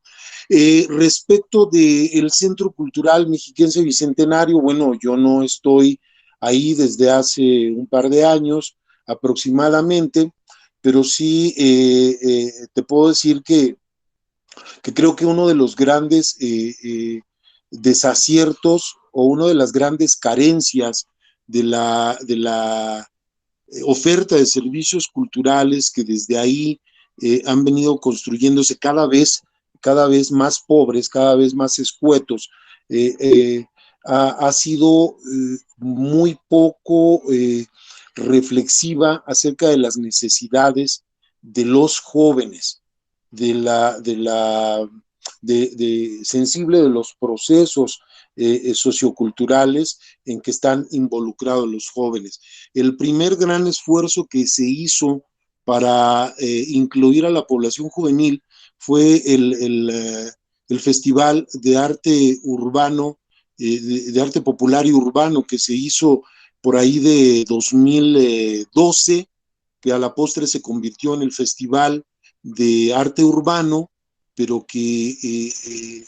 Respecto del Centro Cultural Mexiquense Bicentenario, bueno, yo no estoy ahí desde hace un par de años aproximadamente, pero sí te puedo decir que creo que uno de los grandes desaciertos o una de las grandes carencias de la oferta de servicios culturales que desde ahí han venido construyéndose cada vez más pobres, cada vez más escuetos, ha sido muy poco reflexiva acerca de las necesidades de los jóvenes, sensible de los procesos socioculturales en que están involucrados los jóvenes. El primer gran esfuerzo que se hizo para incluir a la población juvenil fue el Festival de Arte Urbano, de Arte Popular y Urbano, que se hizo por ahí de 2012, que a la postre se convirtió en el Festival de Arte Urbano, pero que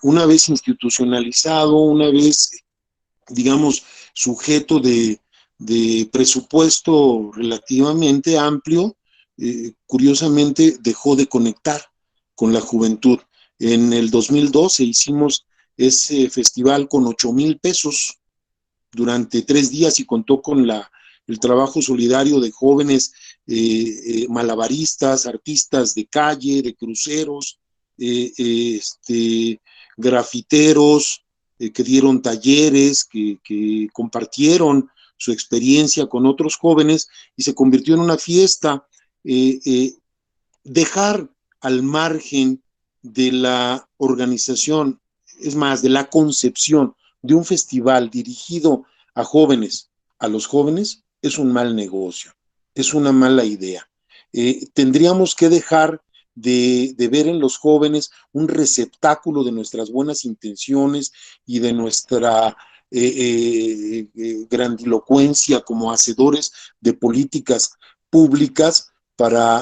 una vez institucionalizado, una vez, digamos, sujeto de presupuesto relativamente amplio, curiosamente dejó de conectar con la juventud. En el 2012 hicimos ese festival con 8,000 pesos durante 3 días y contó con el trabajo solidario de jóvenes malabaristas, artistas de calle, de cruceros, grafiteros, que dieron talleres, que compartieron su experiencia con otros jóvenes y se convirtió en una fiesta. Dejar al margen de la organización, es más, de la concepción de un festival dirigido a jóvenes, a los jóvenes, es un mal negocio, es una mala idea. Tendríamos que dejar de ver en los jóvenes un receptáculo de nuestras buenas intenciones y de nuestra grandilocuencia como hacedores de políticas públicas para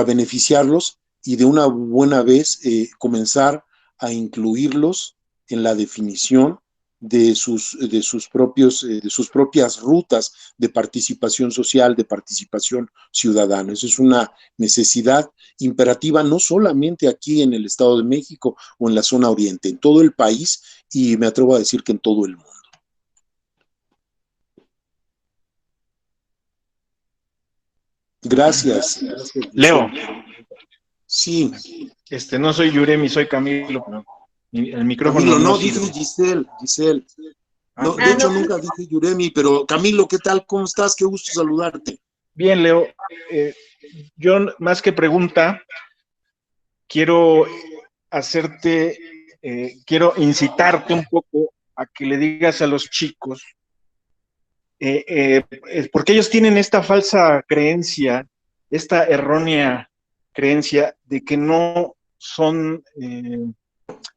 beneficiarlos y de una buena vez comenzar a incluirlos en la definición de sus propias rutas de participación social, de participación ciudadana. Eso es una necesidad imperativa no solamente aquí en el Estado de México o en la zona oriente, en todo el país y me atrevo a decir que en todo el mundo. Gracias. Leo. Sí. No soy Yuremi, soy Camilo, pero el micrófono Camilo, no sirve. dije Giselle. No, de hecho, nunca dije Yuremi, pero Camilo, ¿qué tal? ¿Cómo estás? Qué gusto saludarte. Bien, Leo. Yo, más que pregunta, quiero quiero incitarte un poco a que le digas a los chicos, porque ellos tienen esta falsa creencia, esta errónea creencia de que no son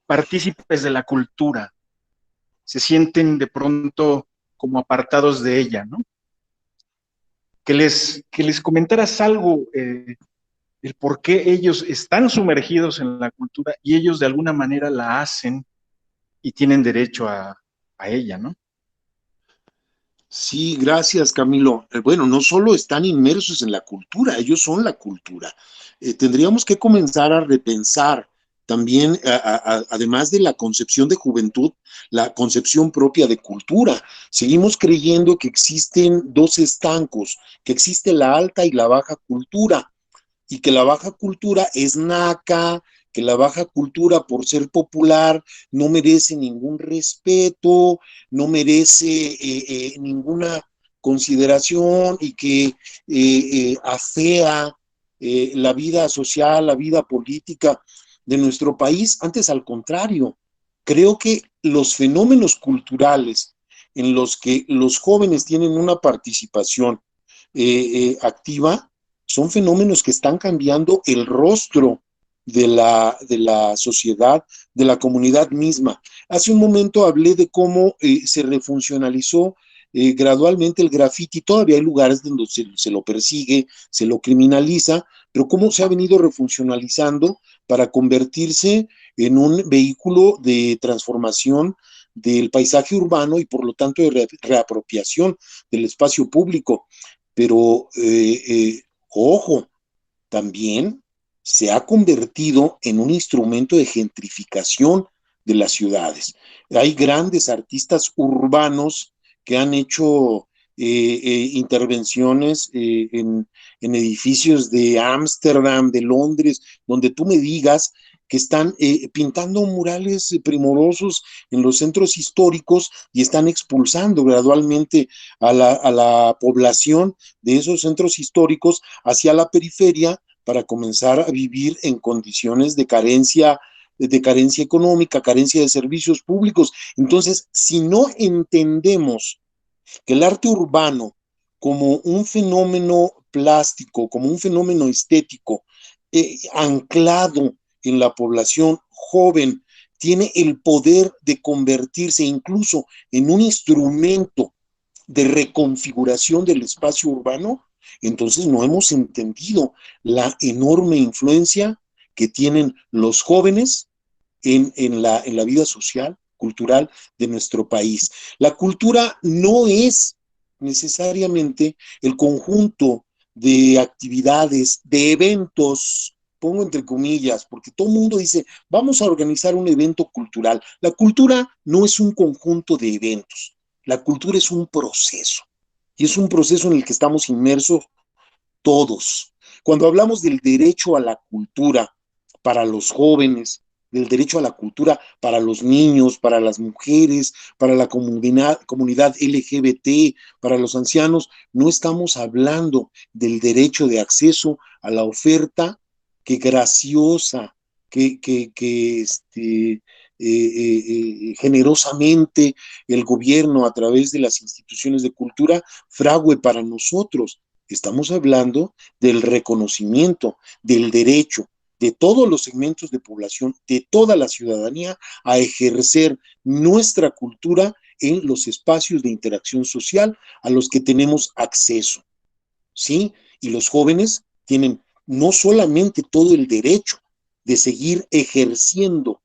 partícipes de la cultura, se sienten de pronto como apartados de ella, ¿no? Que les comentaras algo, el por qué ellos están sumergidos en la cultura y ellos de alguna manera la hacen y tienen derecho a ella, ¿no? Sí, gracias, Camilo. Bueno, no solo están inmersos en la cultura, ellos son la cultura. Tendríamos que comenzar a repensar también, además de la concepción de juventud, la concepción propia de cultura. Seguimos creyendo que existen dos estancos, que existe la alta y la baja cultura, y que la baja cultura es naca, que la baja cultura por ser popular no merece ningún respeto, no merece ninguna consideración y que afea la vida social, la vida política de nuestro país. Antes, al contrario, creo que los fenómenos culturales en los que los jóvenes tienen una participación activa son fenómenos que están cambiando el rostro de la sociedad, de la comunidad misma. Hace un momento hablé de cómo se refuncionalizó gradualmente el graffiti. Todavía hay lugares donde se lo persigue, se lo criminaliza, pero cómo se ha venido refuncionalizando para convertirse en un vehículo de transformación del paisaje urbano y por lo tanto de reapropiación del espacio público. Pero, ojo, también se ha convertido en un instrumento de gentrificación de las ciudades. Hay grandes artistas urbanos que han hecho intervenciones en edificios de Ámsterdam, de Londres, donde tú me digas que están pintando murales primorosos en los centros históricos y están expulsando gradualmente a la población de esos centros históricos hacia la periferia para comenzar a vivir en condiciones de carencia económica, carencia de servicios públicos. Entonces, si no entendemos que el arte urbano como un fenómeno plástico, como un fenómeno estético, anclado en la población joven, tiene el poder de convertirse incluso en un instrumento de reconfiguración del espacio urbano, entonces no hemos entendido la enorme influencia que tienen los jóvenes en la vida social, cultural de nuestro país. La cultura no es necesariamente el conjunto de actividades, de eventos, pongo entre comillas, porque todo el mundo dice, vamos a organizar un evento cultural. La cultura no es un conjunto de eventos, la cultura es un proceso, y es un proceso en el que estamos inmersos todos. Cuando hablamos del derecho a la cultura para los jóvenes, del derecho a la cultura para los niños, para las mujeres, para la comunidad LGBT, para los ancianos, no estamos hablando del derecho de acceso a la oferta que graciosa, generosamente el gobierno a través de las instituciones de cultura frague para nosotros. Estamos hablando del reconocimiento, del derecho de todos los segmentos de población, de toda la ciudadanía, a ejercer nuestra cultura en los espacios de interacción social a los que tenemos acceso, ¿sí? Y los jóvenes tienen no solamente todo el derecho de seguir ejerciendo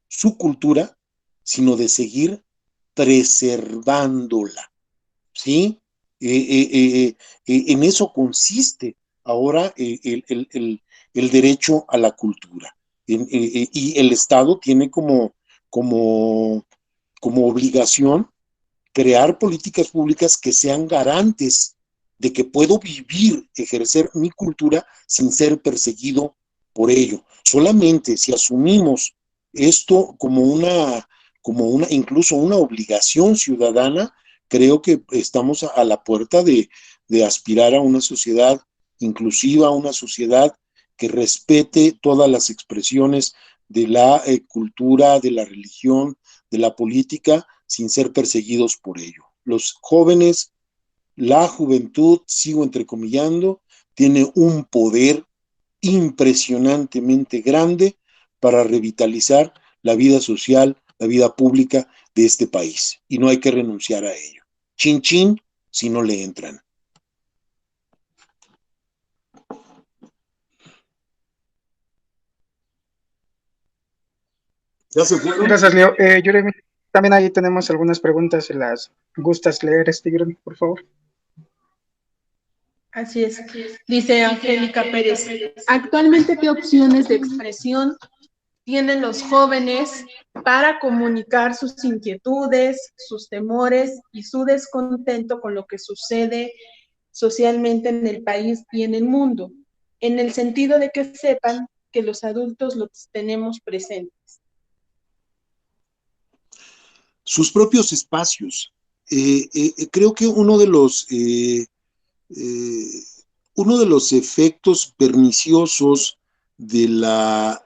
su cultura, sino de seguir preservándola, ¿sí? En eso consiste ahora el derecho a la cultura. Y el Estado tiene como obligación crear políticas públicas que sean garantes de que puedo vivir, ejercer mi cultura sin ser perseguido por ello. Solamente si asumimos esto incluso una obligación ciudadana, creo que estamos a la puerta de aspirar a una sociedad inclusiva, a una sociedad que respete todas las expresiones de la cultura, de la religión, de la política, sin ser perseguidos por ello. Los jóvenes, la juventud, sigo entrecomillando, tiene un poder impresionantemente grande para revitalizar la vida social, la vida pública de este país. Y no hay que renunciar a ello. Chin chin, si no le entran. ¿Ya se fueron? Gracias, Leo. Jeremy, también ahí tenemos algunas preguntas, si las gustas leer, Jeremy, por favor. Así es. Dice Angélica Pérez, actualmente, ¿qué opciones de expresión tienen los jóvenes para comunicar sus inquietudes, sus temores y su descontento con lo que sucede socialmente en el país y en el mundo, en el sentido de que sepan que los adultos los tenemos presentes? Sus propios espacios. Creo que uno de los uno de los efectos perniciosos de la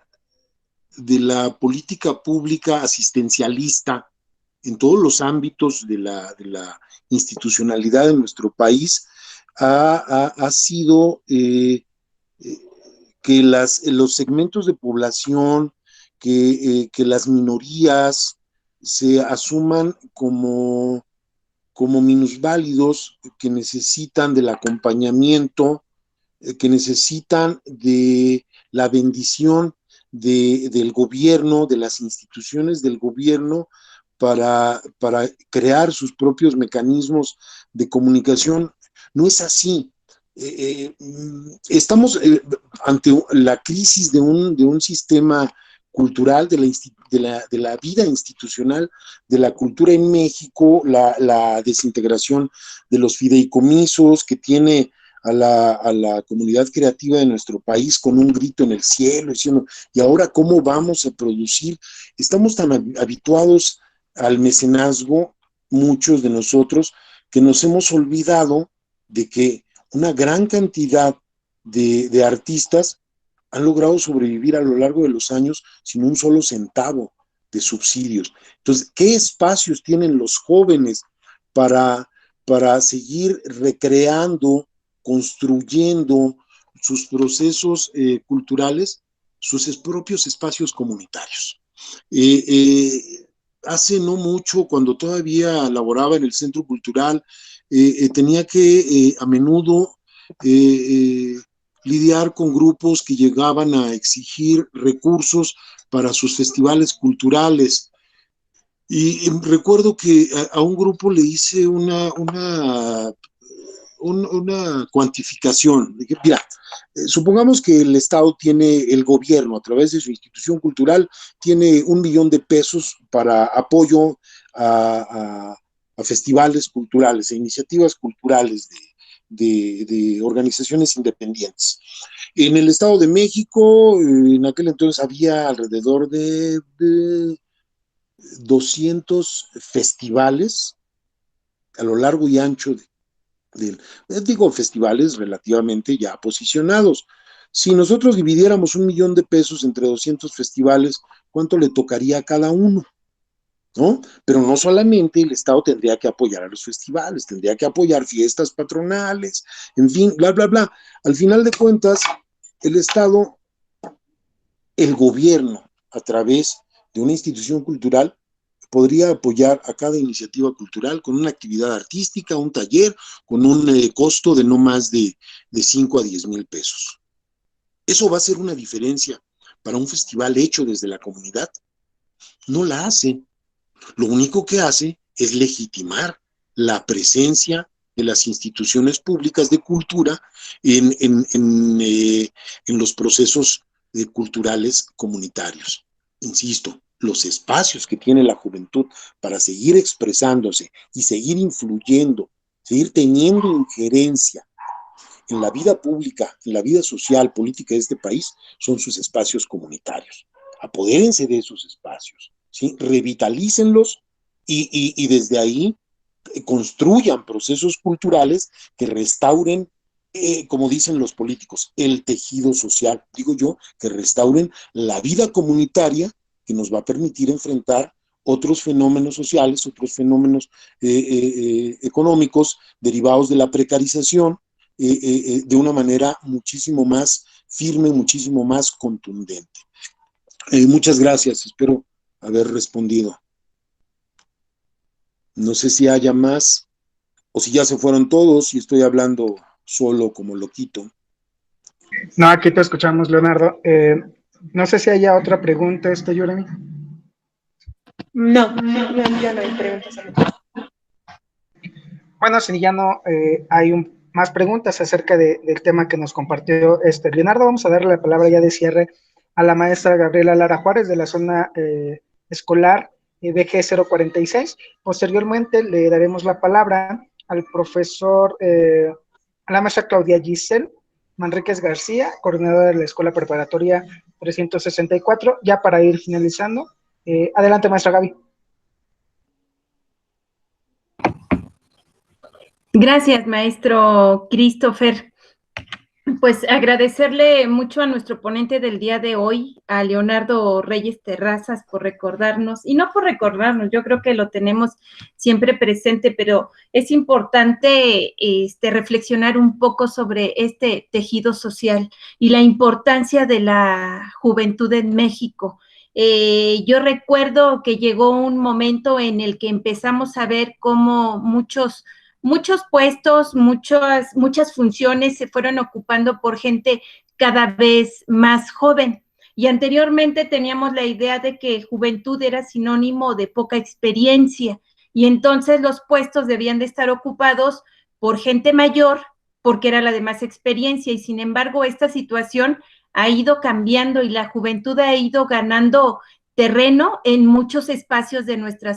política pública asistencialista en todos los ámbitos de la institucionalidad de nuestro país ha sido que los segmentos de población, que las minorías se asuman como minusválidos, que necesitan del acompañamiento, que necesitan de la bendición del gobierno, de las instituciones del gobierno, para crear sus propios mecanismos de comunicación. No es así. Estamos ante la crisis de un sistema cultural, de la vida institucional, de la cultura en México, la desintegración de los fideicomisos que tiene a la comunidad creativa de nuestro país con un grito en el cielo, diciendo, ¿y ahora cómo vamos a producir? Estamos tan habituados al mecenazgo, muchos de nosotros, que nos hemos olvidado de que una gran cantidad de artistas han logrado sobrevivir a lo largo de los años sin un solo centavo de subsidios. Entonces, ¿qué espacios tienen los jóvenes para seguir recreando, construyendo sus procesos culturales, sus propios espacios comunitarios? Hace no mucho, cuando todavía laboraba en el Centro Cultural, tenía que a menudo lidiar con grupos que llegaban a exigir recursos para sus festivales culturales. Y recuerdo que a un grupo le hice una cuantificación. Mira, supongamos que el Estado tiene, el gobierno, a través de su institución cultural, tiene 1 millón de pesos para apoyo a festivales culturales, a iniciativas culturales de organizaciones independientes. En el Estado de México, en aquel entonces había alrededor de 200 festivales a lo largo y ancho digo, festivales relativamente ya posicionados. Si nosotros dividiéramos 1 millón de pesos entre 200 festivales, ¿cuánto le tocaría a cada uno? ¿No? Pero no solamente el Estado tendría que apoyar a los festivales, tendría que apoyar fiestas patronales, en fin, bla, bla, bla. Al final de cuentas, el Estado, el gobierno, a través de una institución cultural, podría apoyar a cada iniciativa cultural con una actividad artística, un taller, con un costo de no más de 5 a 10 mil pesos. ¿Eso va a ser una diferencia para un festival hecho desde la comunidad? No la hace. Lo único que hace es legitimar la presencia de las instituciones públicas de cultura en los procesos culturales comunitarios. Insisto, los espacios que tiene la juventud para seguir expresándose y seguir influyendo, seguir teniendo injerencia en la vida pública, en la vida social, política de este país, son sus espacios comunitarios. Apodérense de esos espacios, ¿sí? Revitalícenlos y desde ahí construyan procesos culturales que restauren, como dicen los políticos, el tejido social. Digo yo, que restauren la vida comunitaria que nos va a permitir enfrentar otros fenómenos sociales, otros fenómenos económicos derivados de la precarización de una manera muchísimo más firme, muchísimo más contundente. Muchas gracias, espero haber respondido. No sé si haya más, o si ya se fueron todos y estoy hablando solo como loquito. No, aquí te escuchamos, Leonardo. No sé si haya otra pregunta, Yoremi. No, ya no hay preguntas. Bueno, si ya no hay más preguntas acerca del tema que nos compartió Leonardo, vamos a darle la palabra ya de cierre a la maestra Gabriela Lara Juárez de la zona escolar BG 046. Posteriormente le daremos la palabra al profesor, a la maestra Claudia Giselle Manríquez García, coordinadora de la Escuela Preparatoria 364, ya para ir finalizando. Adelante, maestra Gaby. Gracias, maestro Christopher. Pues agradecerle mucho a nuestro ponente del día de hoy, a Leonardo Reyes Terrazas, por recordarnos, y no por recordarnos, yo creo que lo tenemos siempre presente, pero es importante reflexionar un poco sobre este tejido social y la importancia de la juventud en México. Yo recuerdo que llegó un momento en el que empezamos a ver cómo muchos puestos, muchas funciones se fueron ocupando por gente cada vez más joven. Y anteriormente teníamos la idea de que juventud era sinónimo de poca experiencia y entonces los puestos debían de estar ocupados por gente mayor porque era la de más experiencia y sin embargo esta situación ha ido cambiando y la juventud ha ido ganando terreno en muchos espacios de nuestra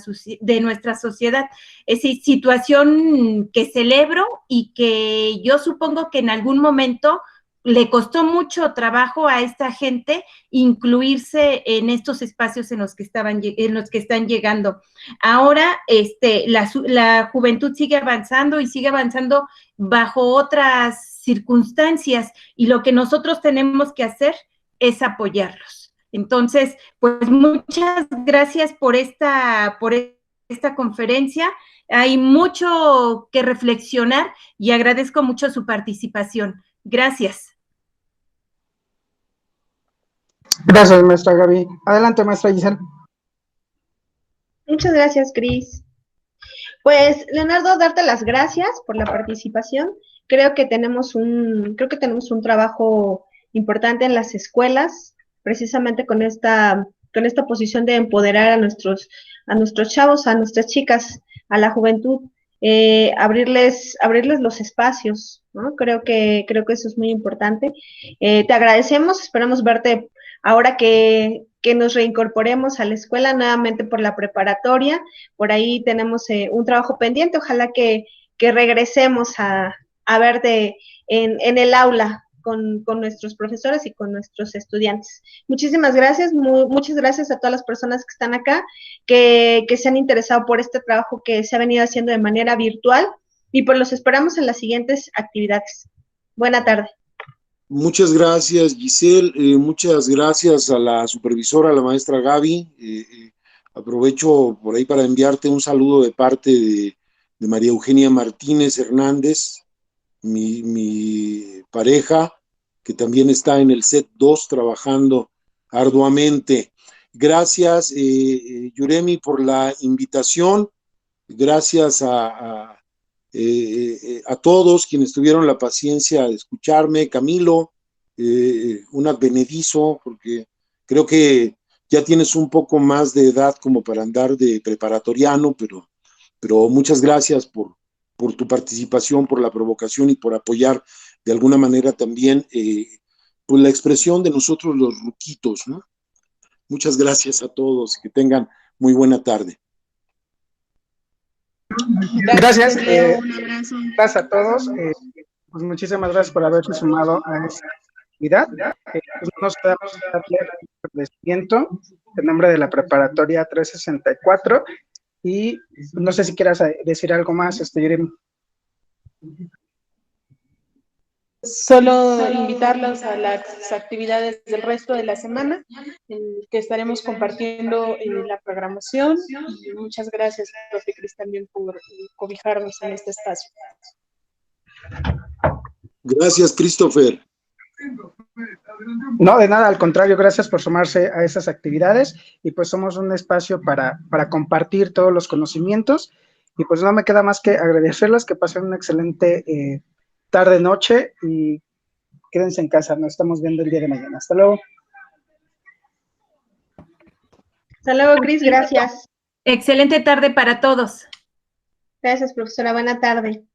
sociedad. Es situación que celebro y que yo supongo que en algún momento le costó mucho trabajo a esta gente incluirse en estos espacios en los que están llegando. Ahora, la juventud sigue avanzando y sigue avanzando bajo otras circunstancias y lo que nosotros tenemos que hacer es apoyarlos. Entonces, pues muchas gracias por esta conferencia. Hay mucho que reflexionar y agradezco mucho su participación. Gracias. Gracias, maestra Gaby. Adelante, maestra Giselle. Muchas gracias, Cris. Pues, Leonardo, darte las gracias por la participación. Creo que tenemos un trabajo importante en las escuelas, precisamente con esta posición de empoderar a nuestros chavos, a nuestras chicas, a la juventud, abrirles los espacios, ¿no? Creo que eso es muy importante. Te agradecemos, esperamos verte ahora que nos reincorporemos a la escuela nuevamente por la preparatoria. Por ahí tenemos un trabajo pendiente, ojalá que regresemos a verte en el aula con nuestros profesores y con nuestros estudiantes. Muchísimas gracias, muchas gracias a todas las personas que están acá, que se han interesado por este trabajo que se ha venido haciendo de manera virtual y pues los esperamos en las siguientes actividades. Buena tarde. Muchas gracias, Giselle. Muchas gracias a la supervisora, a la maestra Gaby. Aprovecho por ahí para enviarte un saludo de parte de María Eugenia Martínez Hernández, mi pareja, que también está en el set 2 trabajando arduamente. Gracias, Yuremi, por la invitación. Gracias a todos quienes tuvieron la paciencia de escucharme. Camilo, un advenedizo, porque creo que ya tienes un poco más de edad como para andar de preparatoriano, pero muchas gracias por tu participación, por la provocación y por apoyar de alguna manera también pues la expresión de nosotros los ruquitos, ¿no? Muchas gracias a todos, que tengan muy buena tarde. Gracias. Un abrazo. Gracias a todos. Pues muchísimas gracias por haberse sumado a esta actividad. Pues nos quedamos en el agradecimiento en nombre de la preparatoria 364 y no sé si quieras decir algo más, Yurem. Solo invitarlos a las actividades del resto de la semana, que estaremos compartiendo la programación. Y muchas gracias, profe Cris, también por cobijarnos en este espacio. Gracias, Christopher. No, de nada, al contrario, gracias por sumarse a esas actividades y pues somos un espacio para compartir todos los conocimientos y pues no me queda más que agradecerles, que pasen una excelente tarde, noche y quédense en casa, nos estamos viendo el día de mañana. Hasta luego. Hasta luego, Cris, gracias. Excelente tarde para todos. Gracias, profesora, buena tarde.